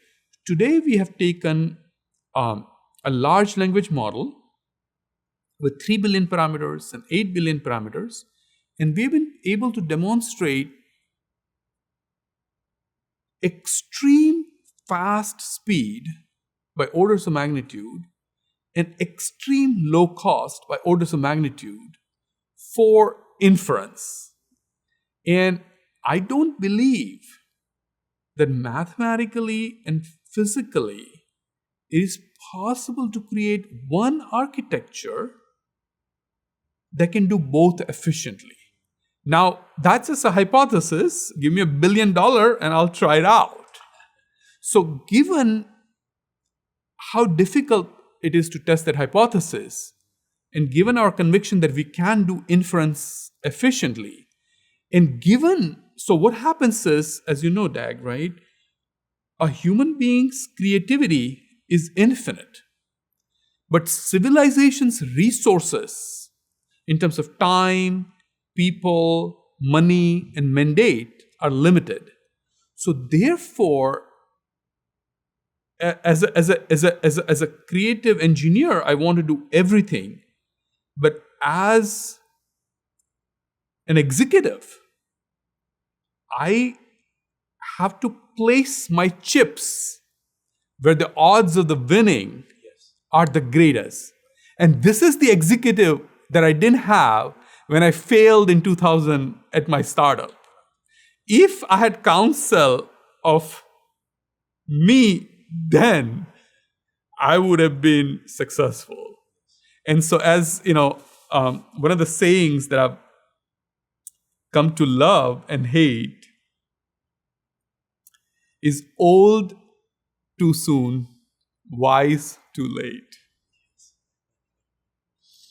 today we have taken a large language model with 3 billion parameters and 8 billion parameters, and we've been able to demonstrate extreme fast speed by orders of magnitude and extreme low cost by orders of magnitude for inference. And I don't believe that mathematically and physically it is possible to create one architecture that can do both efficiently. Now, that's just a hypothesis. Give me $1 billion and I'll try it out. So given how difficult it is to test that hypothesis, and given our conviction that we can do inference efficiently, and given, so what happens is, as you know, Dag, right? A human being's creativity is infinite. But civilization's resources, in terms of time, people, money, and mandate, are limited. So therefore, as a creative engineer, I want to do everything. But as an executive, I have to place my chips where the odds of the winning are the greatest. And this is the executive that I didn't have when I failed in 2000 at my startup. If I had counsel of me then, I would have been successful. And so as, one of the sayings that I've come to love and hate is old too soon, wise too late.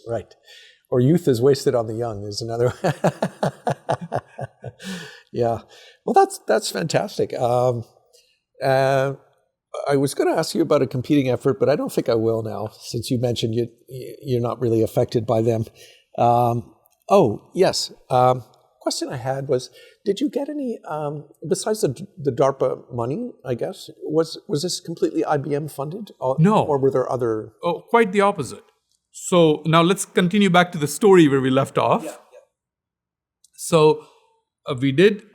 Right. Or youth is wasted on the young is another. Yeah. Well, that's fantastic. I was going to ask you about a competing effort, but I don't think I will now, since you mentioned you're not really affected by them. Oh, yes. Question I had was, did you get any, besides the DARPA money, I guess, was this completely IBM funded? No. Or were there other? Oh, quite the opposite. So now let's continue back to the story where we left off. Yeah. So we did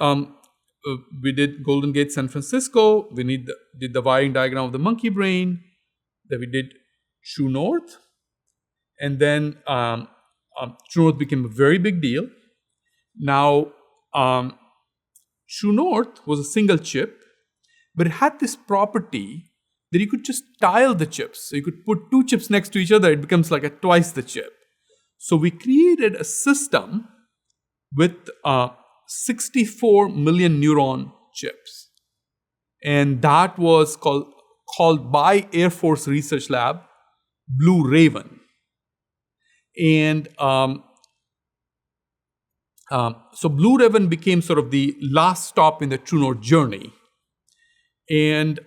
Golden Gate San Francisco. We did the wiring diagram of the monkey brain. Then we did TrueNorth. And then TrueNorth became a very big deal. Now, TrueNorth was a single chip, but it had this property that you could just tile the chips. So you could put two chips next to each other, it becomes like twice the chip. So we created a system with 64 million neuron chips. And that was called by Air Force Research Lab, Blue Raven. And so Blue Raven became sort of the last stop in the TrueNorth journey. And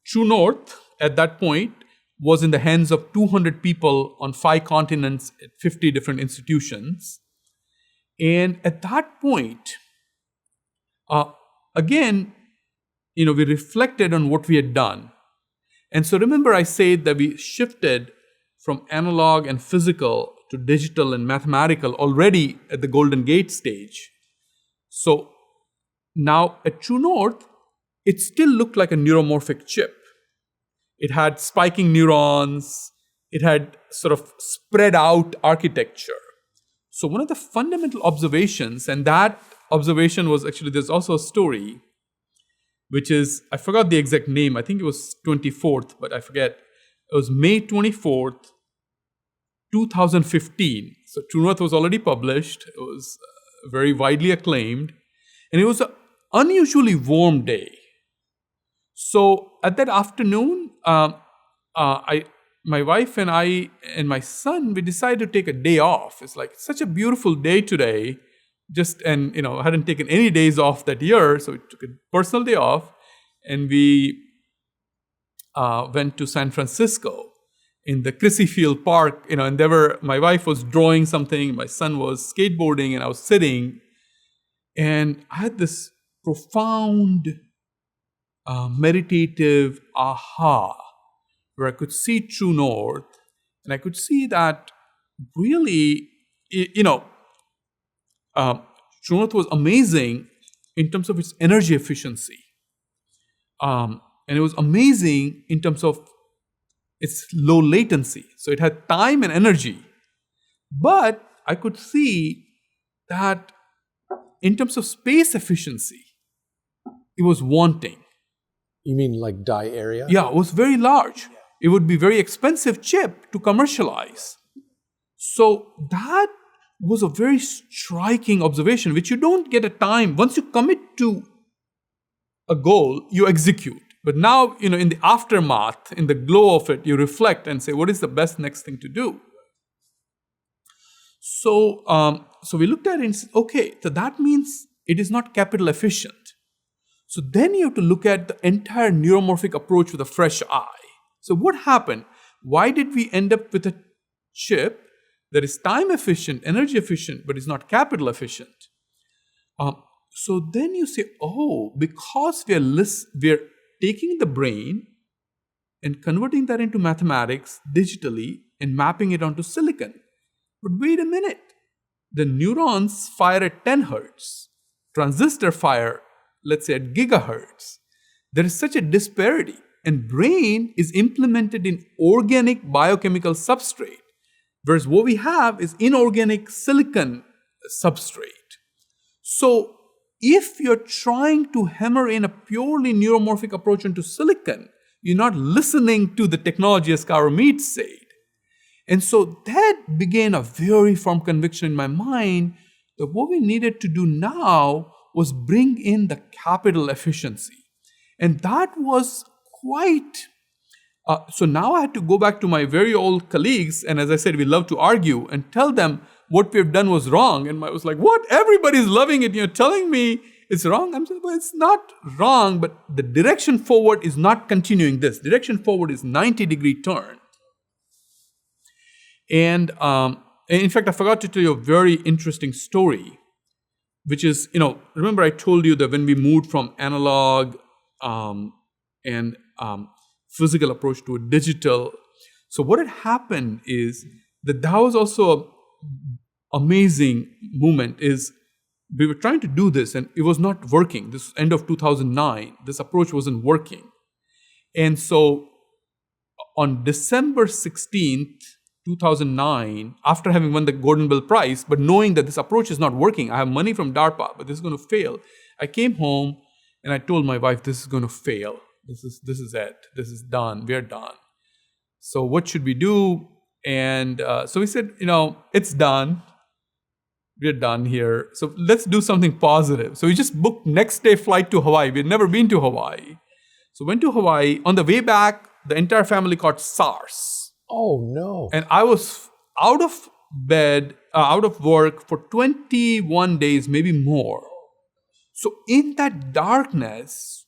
TrueNorth, at that point, was in the hands of 200 people on 5 continents at 50 different institutions. And at that point, again, we reflected on what we had done. And so remember I said that we shifted from analog and physical to digital and mathematical already at the Golden Gate stage. So now at TrueNorth, it still looked like a neuromorphic chip. It had spiking neurons. It had sort of spread out architecture. So one of the fundamental observations, and that observation was actually, there's also a story, which is, I forgot the exact name. I think it was 24th, but I forget. It was May 24th, 2015. So TrueNorth was already published. It was very widely acclaimed. And it was an unusually warm day. So at that afternoon, my wife and I and my son, we decided to take a day off. It's like such a beautiful day today. I hadn't taken any days off that year, so we took a personal day off, and we went to San Francisco in the Crissy Field Park. And my wife was drawing something, my son was skateboarding, and I was sitting, and I had this profound meditative aha where I could see true north, and I could see that really, true north was amazing in terms of its energy efficiency. And it was amazing in terms of its low latency. So it had time and energy. But I could see that in terms of space efficiency, it was wanting. You mean like die area? Yeah, it was very large. It would be very expensive chip to commercialize. So that was a very striking observation, which you don't get a time. Once you commit to a goal, you execute. But now, in the aftermath, in the glow of it, you reflect and say, what is the best next thing to do? So we looked at it and said, okay, so that means it is not capital efficient. So then you have to look at the entire neuromorphic approach with a fresh eye. So what happened? Why did we end up with a chip that is time efficient, energy efficient, but is not capital efficient? So then you say, because we are taking the brain and converting that into mathematics digitally and mapping it onto silicon. But wait a minute. The neurons fire at 10 hertz. Transistor fire, let's say, at gigahertz. There is such a disparity. And brain is implemented in organic biochemical substrate, whereas what we have is inorganic silicon substrate. So if you're trying to hammer in a purely neuromorphic approach into silicon, you're not listening to the technology, as Carl Mead said. And so that began a very firm conviction in my mind that what we needed to do now was bring in the capital efficiency. And that was quite... so now I had to go back to my very old colleagues, and as I said, we love to argue, and tell them what we've done was wrong. And I was like, what? Everybody's loving it. You're telling me it's wrong? I'm saying, well, it's not wrong, but the direction forward is not continuing this. Direction forward is 90-degree turn. And in fact, I forgot to tell you a very interesting story, which is, remember I told you that when we moved from analog and physical approach to a digital. So what had happened is that was also an amazing moment is we were trying to do this and it was not working. This was end of 2009. This approach wasn't working. And so on December 16th, 2009, after having won the Gordon Bell Prize, but knowing that this approach is not working, I have money from DARPA, but this is going to fail. I came home and I told my wife, this is going to fail. This is it. This is done. We're done. So what should we do? And so we said, it's done. We're done here. So let's do something positive. So we just booked next day flight to Hawaii. We'd never been to Hawaii. So went to Hawaii. On the way back, the entire family caught SARS. Oh, no. And I was out of bed, out of work for 21 days, maybe more. So in that darkness,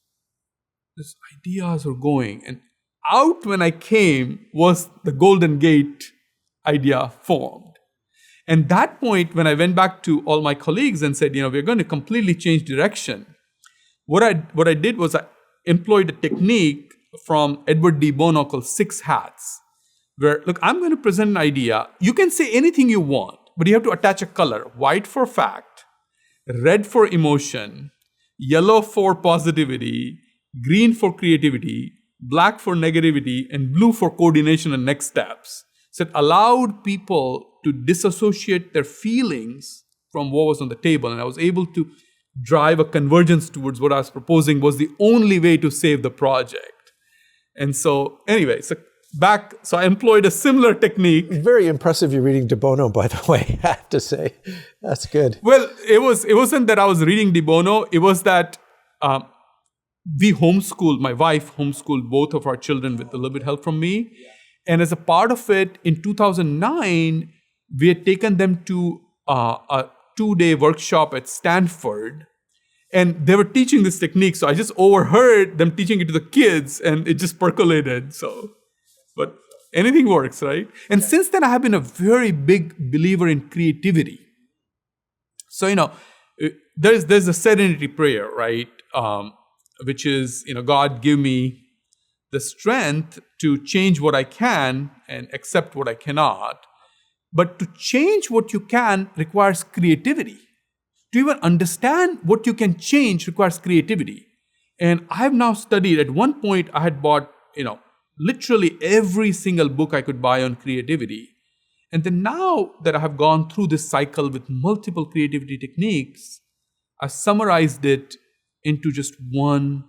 these ideas were going. And out when I came was the Golden Gate idea formed. And that point, when I went back to all my colleagues and said, we're going to completely change direction, what I did was I employed a technique from Edward D. Bono called 6 hats. Where, look, I'm going to present an idea. You can say anything you want, but you have to attach a color. White for fact, red for emotion, yellow for positivity, green for creativity, black for negativity, and blue for coordination and next steps. So it allowed people to disassociate their feelings from what was on the table. And I was able to drive a convergence towards what I was proposing was the only way to save the project. And so anyway, so I employed a similar technique. Very impressive you're reading De Bono, by the way, I have to say. That's good. Well, it wasn't that I was reading De Bono. It was that we homeschooled, my wife homeschooled both of our children with a little bit help from me. And as a part of it, in 2009, we had taken them to a 2-day workshop at Stanford. And they were teaching this technique. So I just overheard them teaching it to the kids and it just percolated. But anything works, right? And since then, I have been a very big believer in creativity. So, there's a serenity prayer, right? Which is, God, give me the strength to change what I can and accept what I cannot. But to change what you can requires creativity. To even understand what you can change requires creativity. And I've now studied, at one point I had bought, literally every single book I could buy on creativity. And then now that I have gone through this cycle with multiple creativity techniques, I summarized it into just one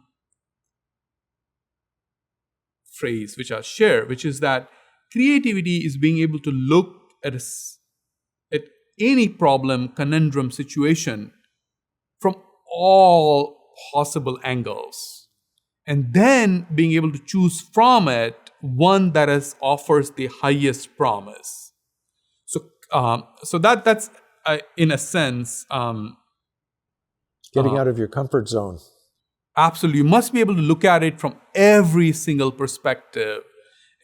phrase, which I'll share, which is that creativity is being able to look at any problem, conundrum, situation from all possible angles, and then being able to choose from it one that offers the highest promise. So that's in a sense getting out of your comfort zone. Absolutely, you must be able to look at it from every single perspective,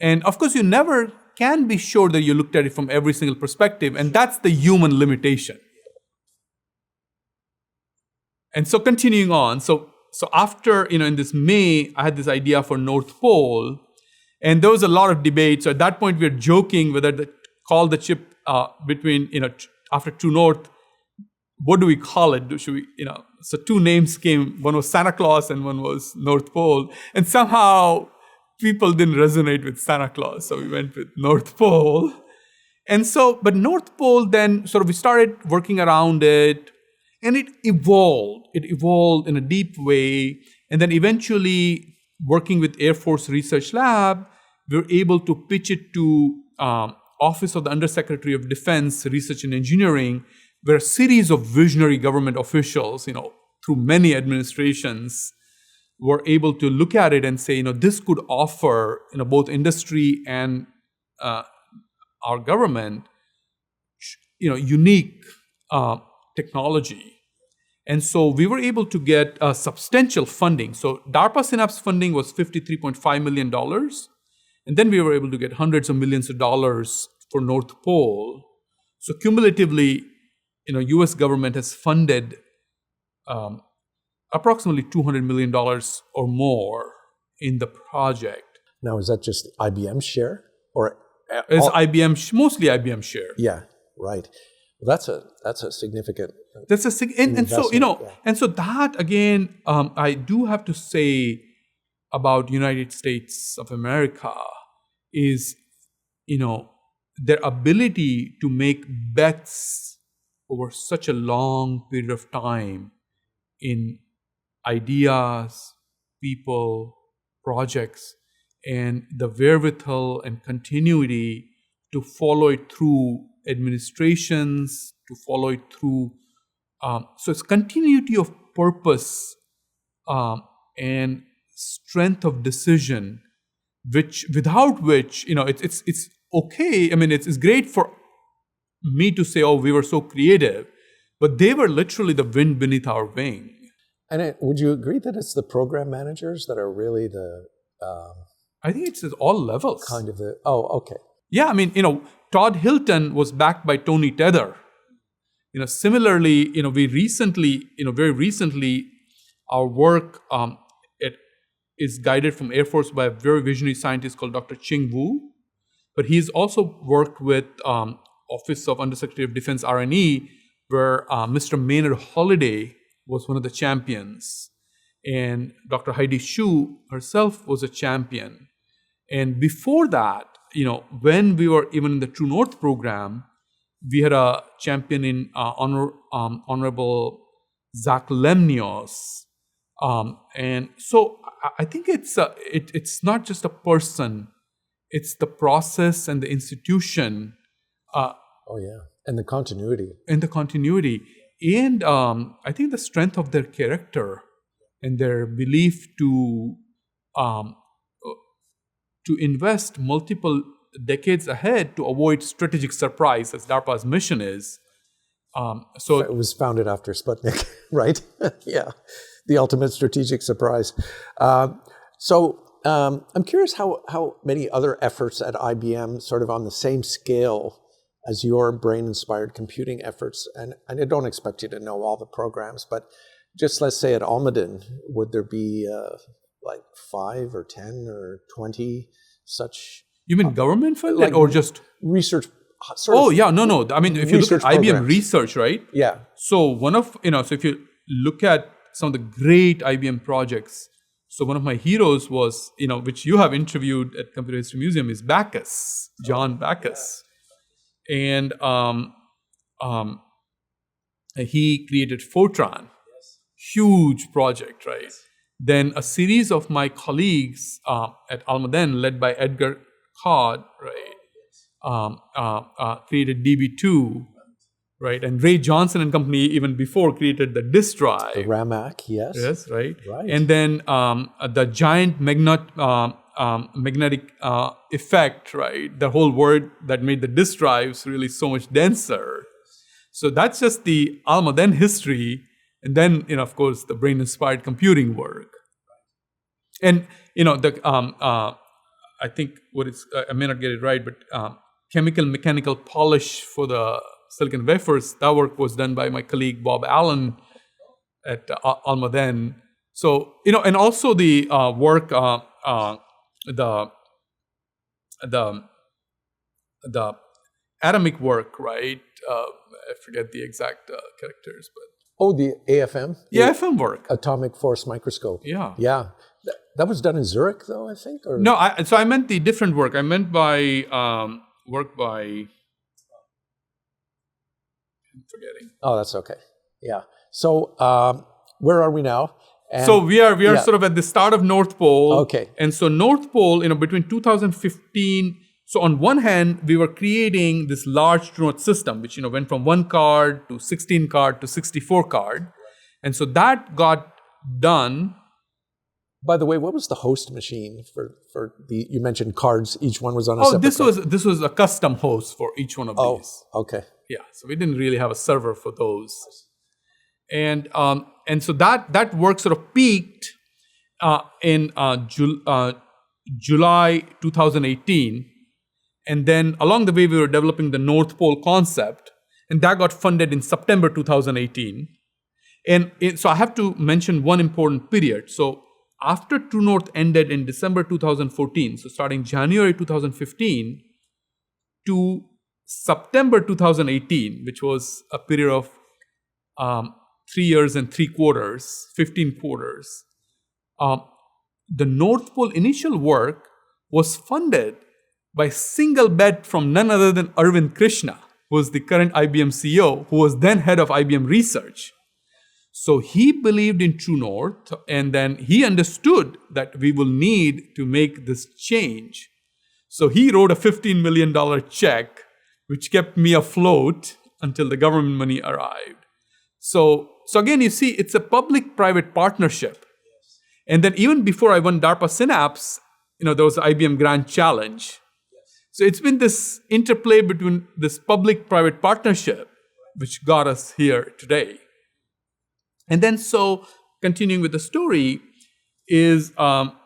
and of course, you never can be sure that you looked at it from every single perspective, and that's the human limitation. And so continuing on, so after, in this May, I had this idea for NorthPole, and there was a lot of debate. So at that point, we were joking whether to call the chip between, after TrueNorth, what do we call it? Should we, so two names came. One was Santa Claus and one was NorthPole. And somehow people didn't resonate with Santa Claus, so we went with NorthPole. And so, but NorthPole then we started working around it, and it evolved. It evolved in a deep way. And then eventually, working with Air Force Research Lab, we were able to pitch it to Office of the Undersecretary of Defense, Research and Engineering, where a series of visionary government officials, through many administrations, were able to look at it and say, this could offer, both industry and our government, unique technology. And so we were able to get substantial funding. So DARPA SyNAPSE funding was $53.5 million. And then we were able to get hundreds of millions of dollars for NorthPole. So cumulatively, U.S. government has funded approximately $200 million or more in the project. Now, is that just IBM's share, or it's mostly IBM share? Yeah, right. Well, that's a significant. And so and so that again, I do have to say about United States of America is, their ability to make bets over such a long period of time in ideas, people, projects, and the wherewithal and continuity to follow it through administrations, to follow it through. So it's continuity of purpose and strength of decision, without which, it's okay. I mean, it's great for me to say, oh, we were so creative, but they were literally the wind beneath our wing. And would you agree that it's the program managers that are really the... I think it's at all levels. Kind of the... Oh, okay. Yeah, I mean, Todd Hilton was backed by Tony Tether. Similarly, we recently, very recently, our work is guided from Air Force by a very visionary scientist called Dr. Ching Wu. But he's also worked with Office of Undersecretary of Defense R&E, where Mr. Maynard Holliday was one of the champions. And Dr. Heidi Shu herself was a champion. And before that, when we were even in the TrueNorth program, we had a champion in Honorable Zach Lemnios. And so I think it's not just a person, it's the process and the institution. And the continuity. And I think the strength of their character and their belief to invest multiple decades ahead to avoid strategic surprise, as DARPA's mission is. So it was founded after Sputnik, right? Yeah, the ultimate strategic surprise. I'm curious how many other efforts at IBM, sort of on the same scale as your brain-inspired computing efforts, and I don't expect you to know all the programs, but just let's say at Almaden, would there be like 5 or 10 or 20 such You mean government funded like or just research? Sort of no. I mean, if you look at research IBM programs. research, right? Yeah. So so if you look at some of the great IBM projects, so one of my heroes was, which you have interviewed at Computer History Museum, is Backus, John Backus. And he created Fortran, huge project, right? Then a series of my colleagues at Almaden, led by Edgar Codd, right, created DB2, right? And Ray Johnson and company, even before, created the disk drive. The RAMAC, yes. Yes, right. Right. And then the giant magnetic effect, right? The whole word that made the disk drives really so much denser. So that's just the Almaden history. And then, of course, the brain-inspired computing work. And, I think I may not get it right, but chemical mechanical polish for the silicon wafers, that work was done by my colleague Bob Allen at Almaden. So, and also the work, the atomic work, right? I forget the exact characters, but. Oh, the AFM? Yeah, AFM work. Atomic Force Microscope. Yeah. Yeah. That was done in Zurich, though, I think? Or? No, so I meant the different work. I meant by work by... I'm forgetting. Oh, that's okay. Yeah. So where are we now? And so we are sort of at the start of NorthPole. Okay. And so NorthPole, between 2015... So on one hand, we were creating this large TrueNorth system, which went from 1 card to 16 card to 64 card. And so that got done. By the way, what was the host machine for the? You mentioned cards. Each one was on a separate card. This was a custom host for each one of these. Okay. Yeah, so we didn't really have a server for those. And so that work sort of peaked in July 2018. And then along the way, we were developing the NorthPole concept, and that got funded in September 2018. And so I have to mention one important period. So after TrueNorth ended in December 2014, so starting January 2015 to September 2018, which was a period of 3 years and 3 quarters, 15 quarters, the NorthPole initial work was funded by single bet from none other than Arvind Krishna, who was the current IBM CEO, who was then head of IBM Research. So he believed in TrueNorth, and then he understood that we will need to make this change. So he wrote a $15 million check, which kept me afloat until the government money arrived. So again, you see, it's a public-private partnership. And then even before I won DARPA SyNAPSE, there was the IBM Grand Challenge. So it's been this interplay between this public-private partnership, which got us here today. And then so, continuing with the story, is TrueNorth.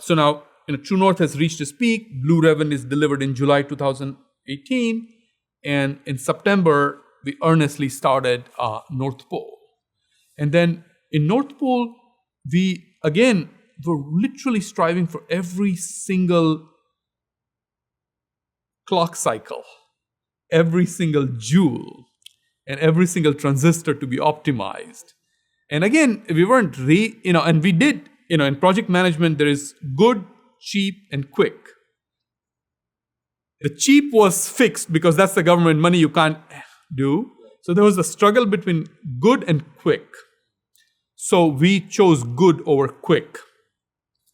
So now, TrueNorth has reached its peak. Blue Ribbon is delivered in July 2018. And in September, we earnestly started NorthPole. And then in NorthPole, we, again, we're literally striving for every single clock cycle, every single joule, and every single transistor to be optimized. And again, we weren't and we did, in project management, there is good, cheap, and quick. The cheap was fixed because that's the government money you can't do. So there was a struggle between good and quick. So we chose good over quick.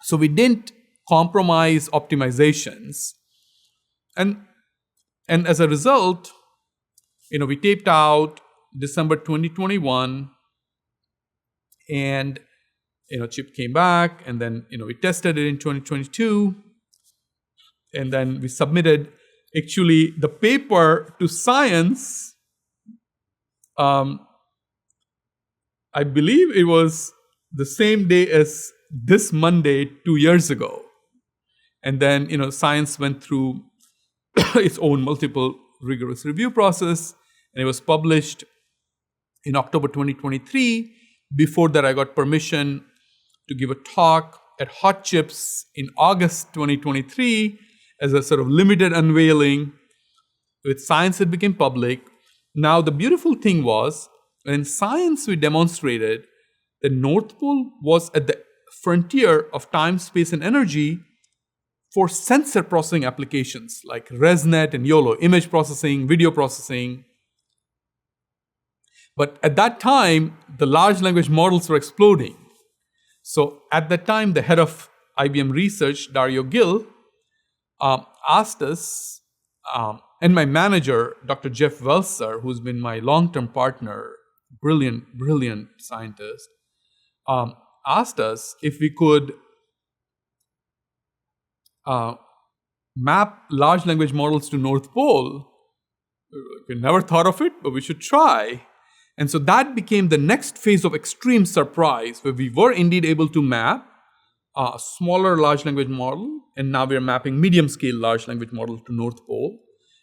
So we didn't compromise optimizations. And as a result, we taped out December 2021, and chip came back, and then we tested it in 2022, and then we submitted actually the paper to Science. I believe it was the same day as this Monday 2 years ago. And then, Science went through its own multiple rigorous review process, and it was published in October 2023. Before that, I got permission to give a talk at Hot Chips in August 2023 as a sort of limited unveiling. With Science, it became public. Now, the beautiful thing was, in Science, we demonstrated that North Pole was at the frontier of time, space, and energy for sensor processing applications like ResNet and YOLO, image processing, video processing. But at that time, the large language models were exploding. So at that time, the head of IBM Research, Dario Gil, asked us, and my manager, Dr. Jeff Welser, who's been my long-term partner, brilliant scientist, asked us if we could map large language models to North Pole. We never thought of it, but we should try. And so that became the next phase of extreme surprise, where we were indeed able to map a smaller large language model, and now we are mapping medium-scale large language model to North Pole,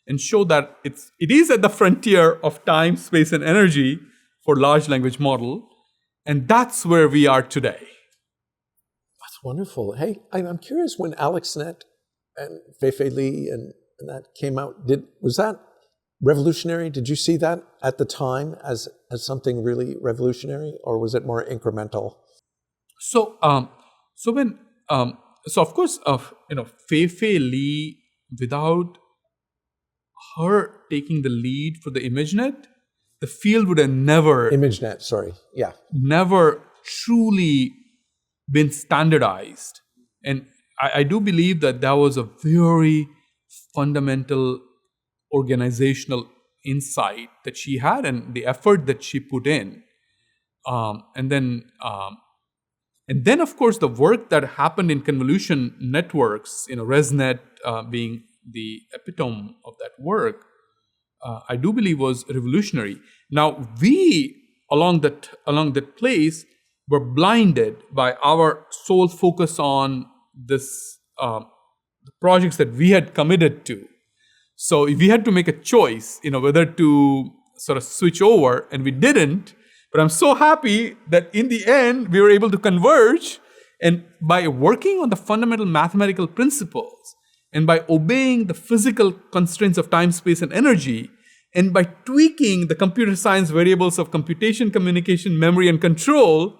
and show that it is at the frontier of time, space, and energy for large language model, and that's where we are today. That's wonderful. Hey, I'm curious, when AlexNet and Fei-Fei Li and that came out, was that revolutionary? Did you see that at the time as something really revolutionary, or was it more incremental? So of course, Fei-Fei Li, without her taking the lead for the ImageNet, the field would have never truly been standardized. And I do believe that was a very fundamental organizational insight that she had, and the effort that she put in. And then, of course, the work that happened in convolution networks, ResNet being the epitome of that work, I do believe was revolutionary. Now, we, along that place, were blinded by our sole focus on this, the projects that we had committed to. So if we had to make a choice, whether to sort of switch over, and we didn't, but I'm so happy that in the end, we were able to converge, and by working on the fundamental mathematical principles, and by obeying the physical constraints of time, space, and energy, and by tweaking the computer science variables of computation, communication, memory, and control,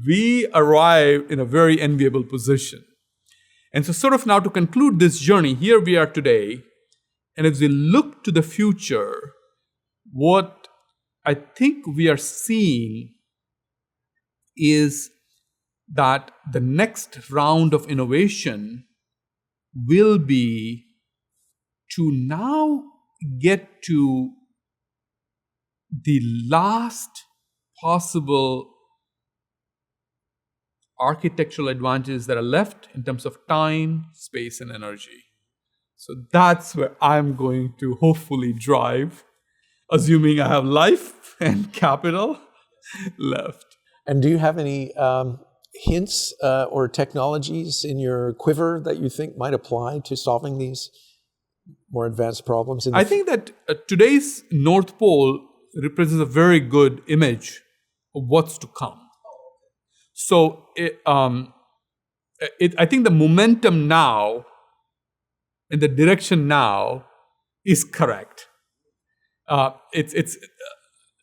we arrive in a very enviable position. And so sort of now to conclude this journey, here we are today, and as we look to the future, what I think we are seeing is that the next round of innovation will be to now get to the last possible architectural advantages that are left in terms of time, space, and energy. So that's where I'm going to hopefully drive, assuming I have life and capital left. And do you have any hints or technologies in your quiver that you think might apply to solving these more advanced problems? I think that today's North Pole represents a very good image of what's to come. So I think the momentum now and the direction now is correct. We are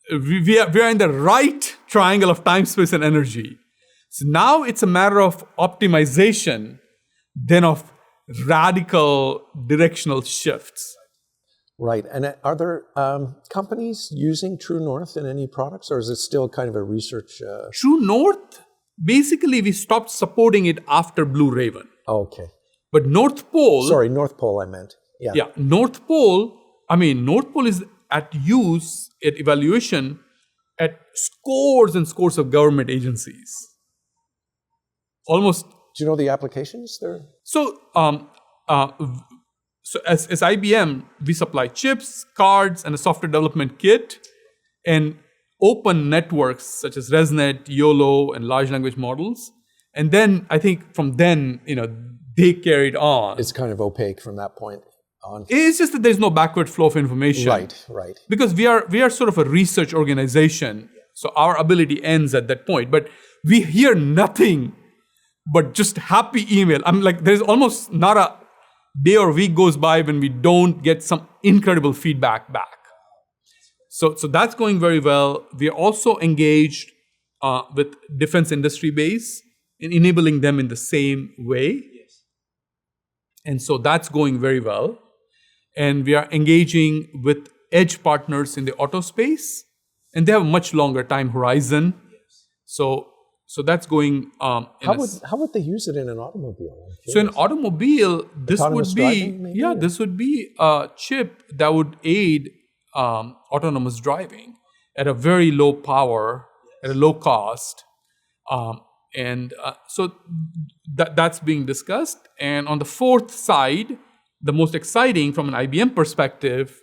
in the right triangle of time, space, and energy. So now it's a matter of optimization than of radical directional shifts. Right. And are there companies using TrueNorth in any products, or is it still kind of a research? TrueNorth, basically, we stopped supporting it after Blue Raven. Okay. But North Pole... Sorry, North Pole I meant. Yeah, North Pole is at use, at evaluation, at scores and scores of government agencies. Almost... Do you know the applications there? So as IBM, we supply chips, cards, and a software development kit, and open networks such as ResNet, YOLO, and large language models. And then I think from then, they carried on. It's kind of opaque from that point on. It's just that there's no backward flow of information. Right. Because we are sort of a research organization. So our ability ends at that point. But we hear nothing but just happy email. I'm like, there's almost not a day or week goes by when we don't get some incredible feedback back. So that's going very well. We are also engaged with defense industry base in enabling them in the same way. Yes. And so that's going very well. And we are engaging with edge partners in the auto space, and they have a much longer time horizon. Yes. So that's going. How would they use it in an automobile? So in automobile, this Autonomous would be driving, maybe? this would be a chip that would aid autonomous driving at a very low power, at a low cost, so that's being discussed. And on the fourth side, the most exciting from an IBM perspective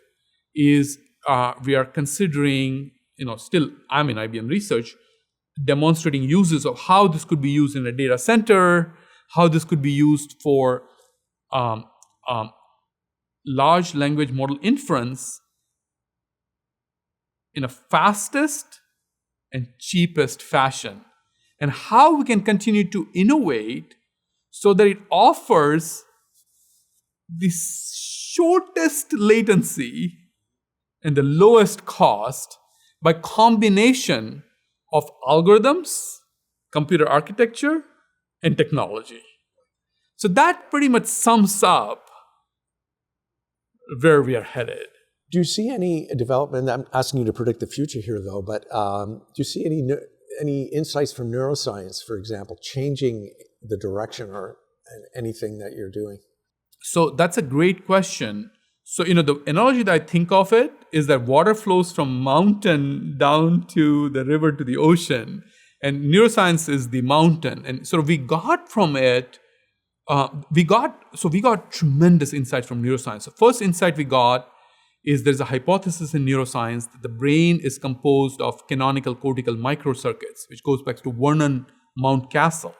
is we are considering, still I'm in IBM research, demonstrating uses of how this could be used in a data center, how this could be used for large language model inference in a fastest and cheapest fashion, and how we can continue to innovate so that it offers the shortest latency and the lowest cost by combination of algorithms, computer architecture, and technology. So that pretty much sums up where we are headed. Do you see any development? I'm asking you to predict the future here, though, but do you see any insights from neuroscience, for example, changing the direction or anything that you're doing? So that's a great question. So, the analogy that I think of it is that water flows from mountain down to the river to the ocean, and neuroscience is the mountain. And sort of we got from it, we got tremendous insight from neuroscience. The first insight we got is there's a hypothesis in neuroscience that the brain is composed of canonical cortical microcircuits, which goes back to Vernon Mountcastle.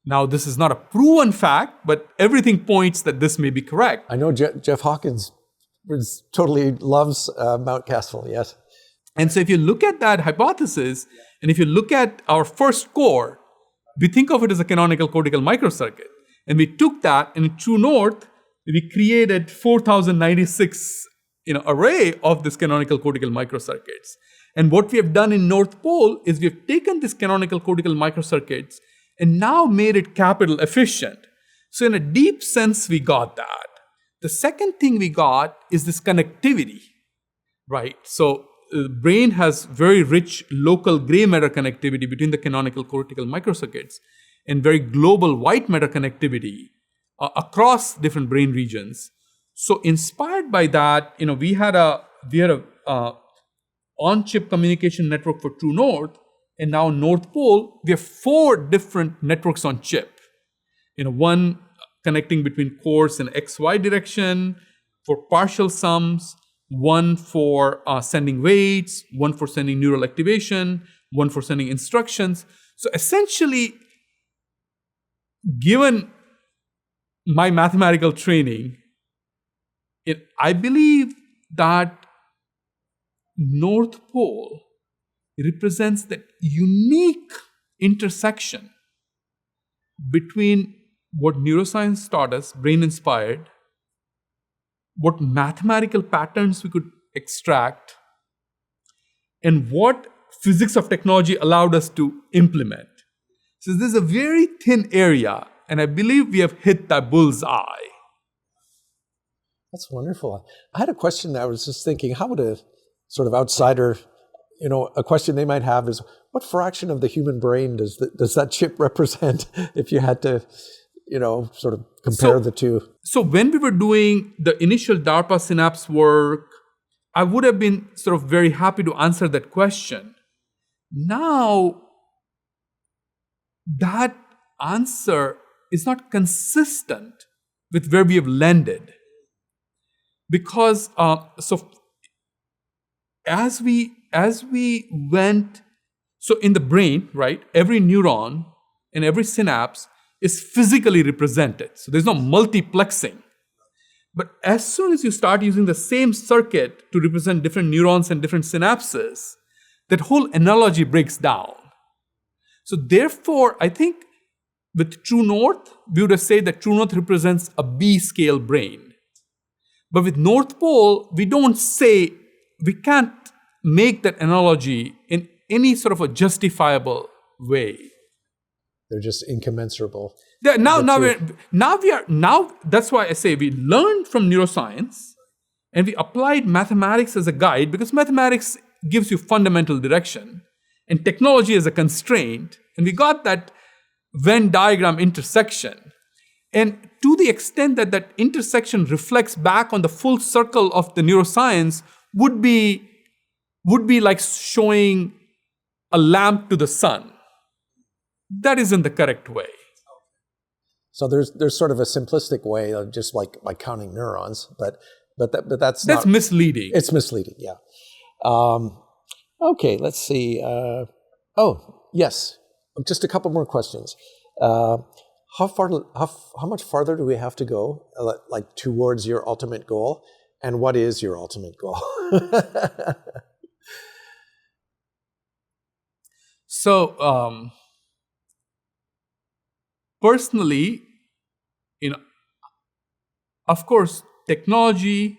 Now, this is not a proven fact, but everything points that this may be correct. I know Jeff Hawkins totally loves Mountcastle, yes. And so if you look at that hypothesis, and if you look at our first core, we think of it as a canonical cortical microcircuit. And we took that, and in TrueNorth, we created 4,096 array of this canonical cortical microcircuits. And what we have done in NorthPole is we have taken this canonical cortical microcircuits and now made it capital efficient. So in a deep sense, we got that. The second thing we got is this connectivity, right? So the brain has very rich local gray matter connectivity between the canonical cortical microcircuits and very global white matter connectivity across different brain regions. So inspired by that, we had a on-chip communication network for TrueNorth, and now NorthPole, we have 4 different networks on chip. One connecting between cores in XY direction for partial sums, one for sending weights, one for sending neural activation, one for sending instructions. So essentially, given my mathematical training, I believe that NorthPole represents that unique intersection between what neuroscience taught us, brain-inspired, what mathematical patterns we could extract, and what physics of technology allowed us to implement. So this is a very thin area, and I believe we have hit that bullseye. That's wonderful. I had a question that I was just thinking, how would a sort of outsider, a question they might have is, what fraction of the human brain does that chip represent if you had to, sort of compare the two? So when we were doing the initial DARPA SyNAPSE work, I would have been sort of very happy to answer that question. Now, that answer is not consistent with where we have landed. Because as we went, so in the brain, right, every neuron and every synapse is physically represented. So there's no multiplexing. But as soon as you start using the same circuit to represent different neurons and different synapses, that whole analogy breaks down. So therefore, I think with True North, we would have said that True North represents a B-scale brain. But with North Pole, we can't make that analogy in any sort of a justifiable way. They're just incommensurable. Now that's why I say we learned from neuroscience and we applied mathematics as a guide, because mathematics gives you fundamental direction and technology as a constraint. And we got that Venn diagram intersection. And to the extent that that intersection reflects back on the full circle of the neuroscience would be like showing a lamp to the sun. That isn't the correct way. So there's sort of a simplistic way of just like by counting neurons, but that's misleading. It's misleading, yeah. Okay, let's see. Yes, just a couple more questions. How much farther do we have to go, like towards your ultimate goal? And what is your ultimate goal? So, personally, of course, technology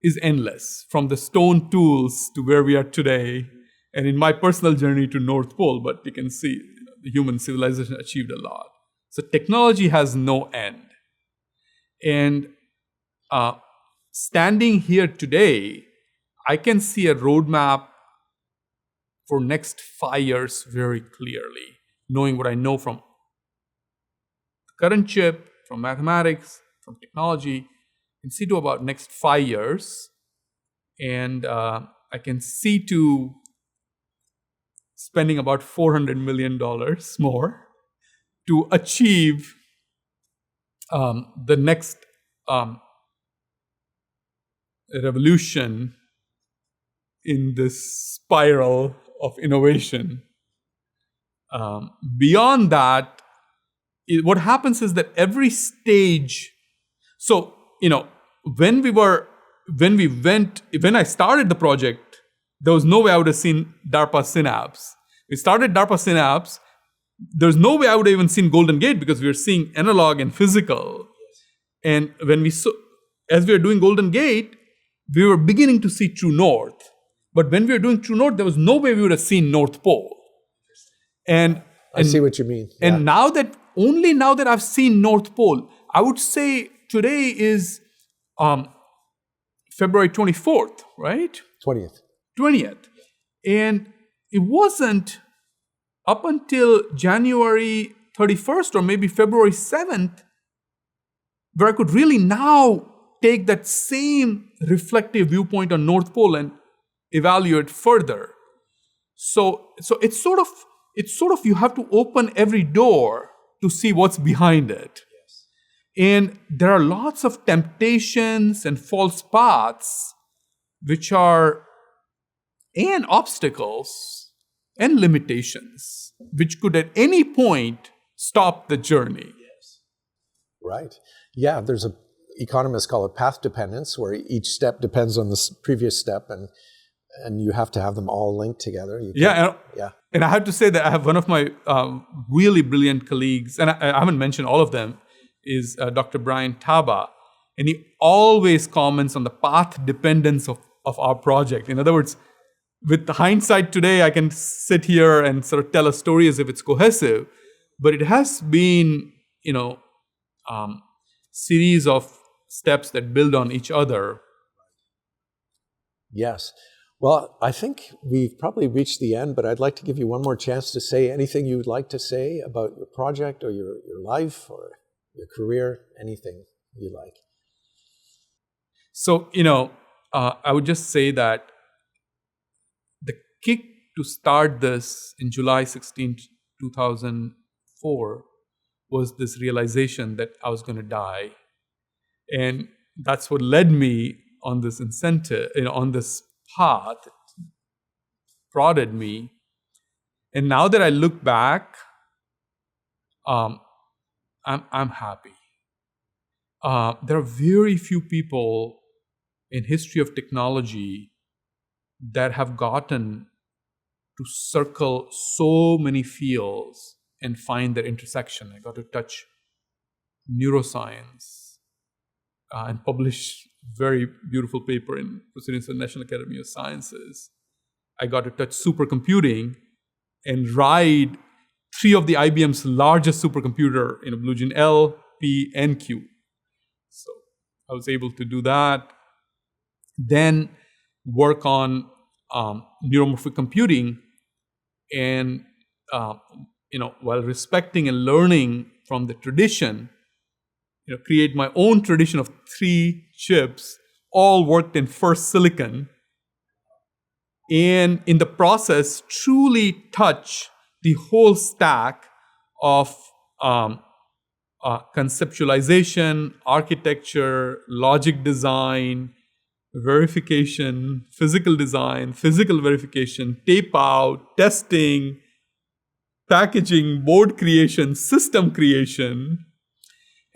is endless, from the stone tools to where we are today, and in my personal journey to North Pole. But you can see the human civilization achieved a lot. So technology has no end. And standing here today, I can see a roadmap for next 5 years very clearly, knowing what I know from the current chip, from mathematics, from technology. I can see to about next 5 years, and I can see to spending about $400 million more to achieve the next revolution in this spiral of innovation. Beyond that, what happens is that every stage, so, when I started the project, there was no way I would have seen DARPA SyNAPSE. We started DARPA SyNAPSE. There's no way I would have even seen Golden Gate, because we were seeing analog and physical. And as we were doing Golden Gate, we were beginning to see True North. But when we were doing True North, there was no way we would have seen North Pole. And I see what you mean. And now that I've seen North Pole, I would say today is February 24th, right? 20th. And it wasn't up until January 31st or maybe February 7th where I could really now take that same reflective viewpoint on North Pole and evaluate further. So it's sort of you have to open every door to see what's behind it. Yes. And there are lots of temptations and false paths and obstacles and limitations, which could at any point stop the journey. Yes. Right. Yeah, there's economists call it path dependence, where each step depends on the previous step, and you have to have them all linked together. And I have to say that I have one of my really brilliant colleagues, and I haven't mentioned all of them, is Dr. Brian Taba. And he always comments on the path dependence of our project. In other words, with the hindsight today, I can sit here and sort of tell a story as if it's cohesive, but it has been, series of steps that build on each other. Yes. Well, I think we've probably reached the end, but I'd like to give you one more chance to say anything you'd like to say about your project or your life or your career, anything you like. So, I would just say that the kick to start this in July 16, 2004 was this realization that I was going to die. And that's what led me on this incentive, on this path, prodded me. And now that I look back, I'm happy. There are very few people in history of technology that have gotten to circle so many fields and find their intersection. I got to touch neuroscience and publish very beautiful paper in Proceedings of the National Academy of Sciences. I got to touch supercomputing and ride 3 of the IBM's largest supercomputer, Blue Gene L, P, and Q. So I was able to do that. Then work on neuromorphic computing, and while respecting and learning from the tradition, create my own tradition of 3 chips, all worked in first silicon, and in the process truly touch the whole stack of conceptualization, architecture, logic design, verification, physical design, physical verification, tape out, testing, packaging, board creation, system creation,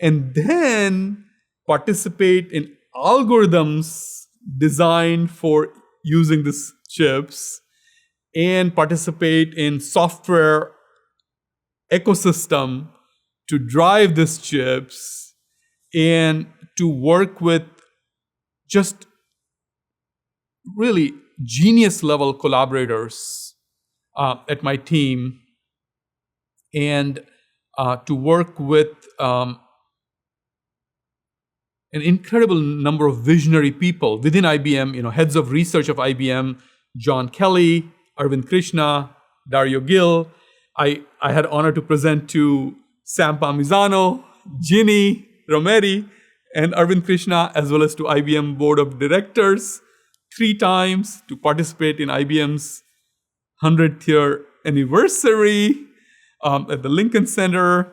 and then participate in algorithms designed for using these chips, and participate in software ecosystem to drive these chips, and to work with just really genius level collaborators at my team, and to work with an incredible number of visionary people within IBM, heads of research of IBM, John Kelly, Arvind Krishna, Dario Gil. I had honor to present to Sam Palmisano, Ginny Romeri, and Arvind Krishna, as well as to IBM Board of Directors 3 times, to participate in IBM's 100th year anniversary at the Lincoln Center,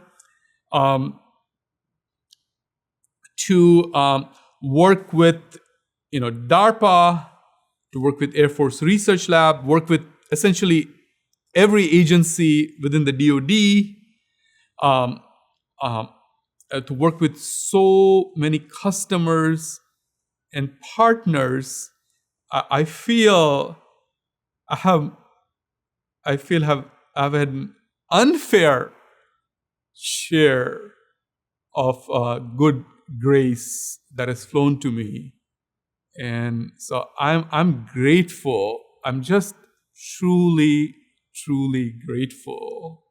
to work with DARPA, to work with Air Force Research Lab, work with essentially every agency within the DoD, to work with so many customers and partners. I feel I've had an unfair share of good grace that has flown to me, and so I'm grateful. I'm just truly grateful,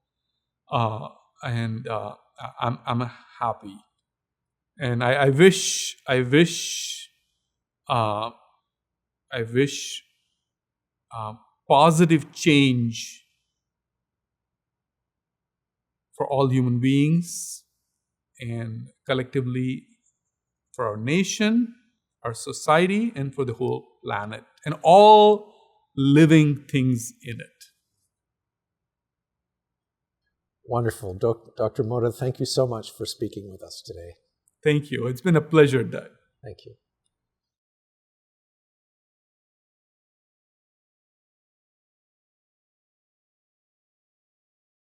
and I'm happy, and I wish positive change for all human beings, and collectively for our nation, our society, and for the whole planet, and all living things in it. Wonderful. Dr. Modha, thank you so much for speaking with us today. Thank you. It's been a pleasure, Doug. Thank you.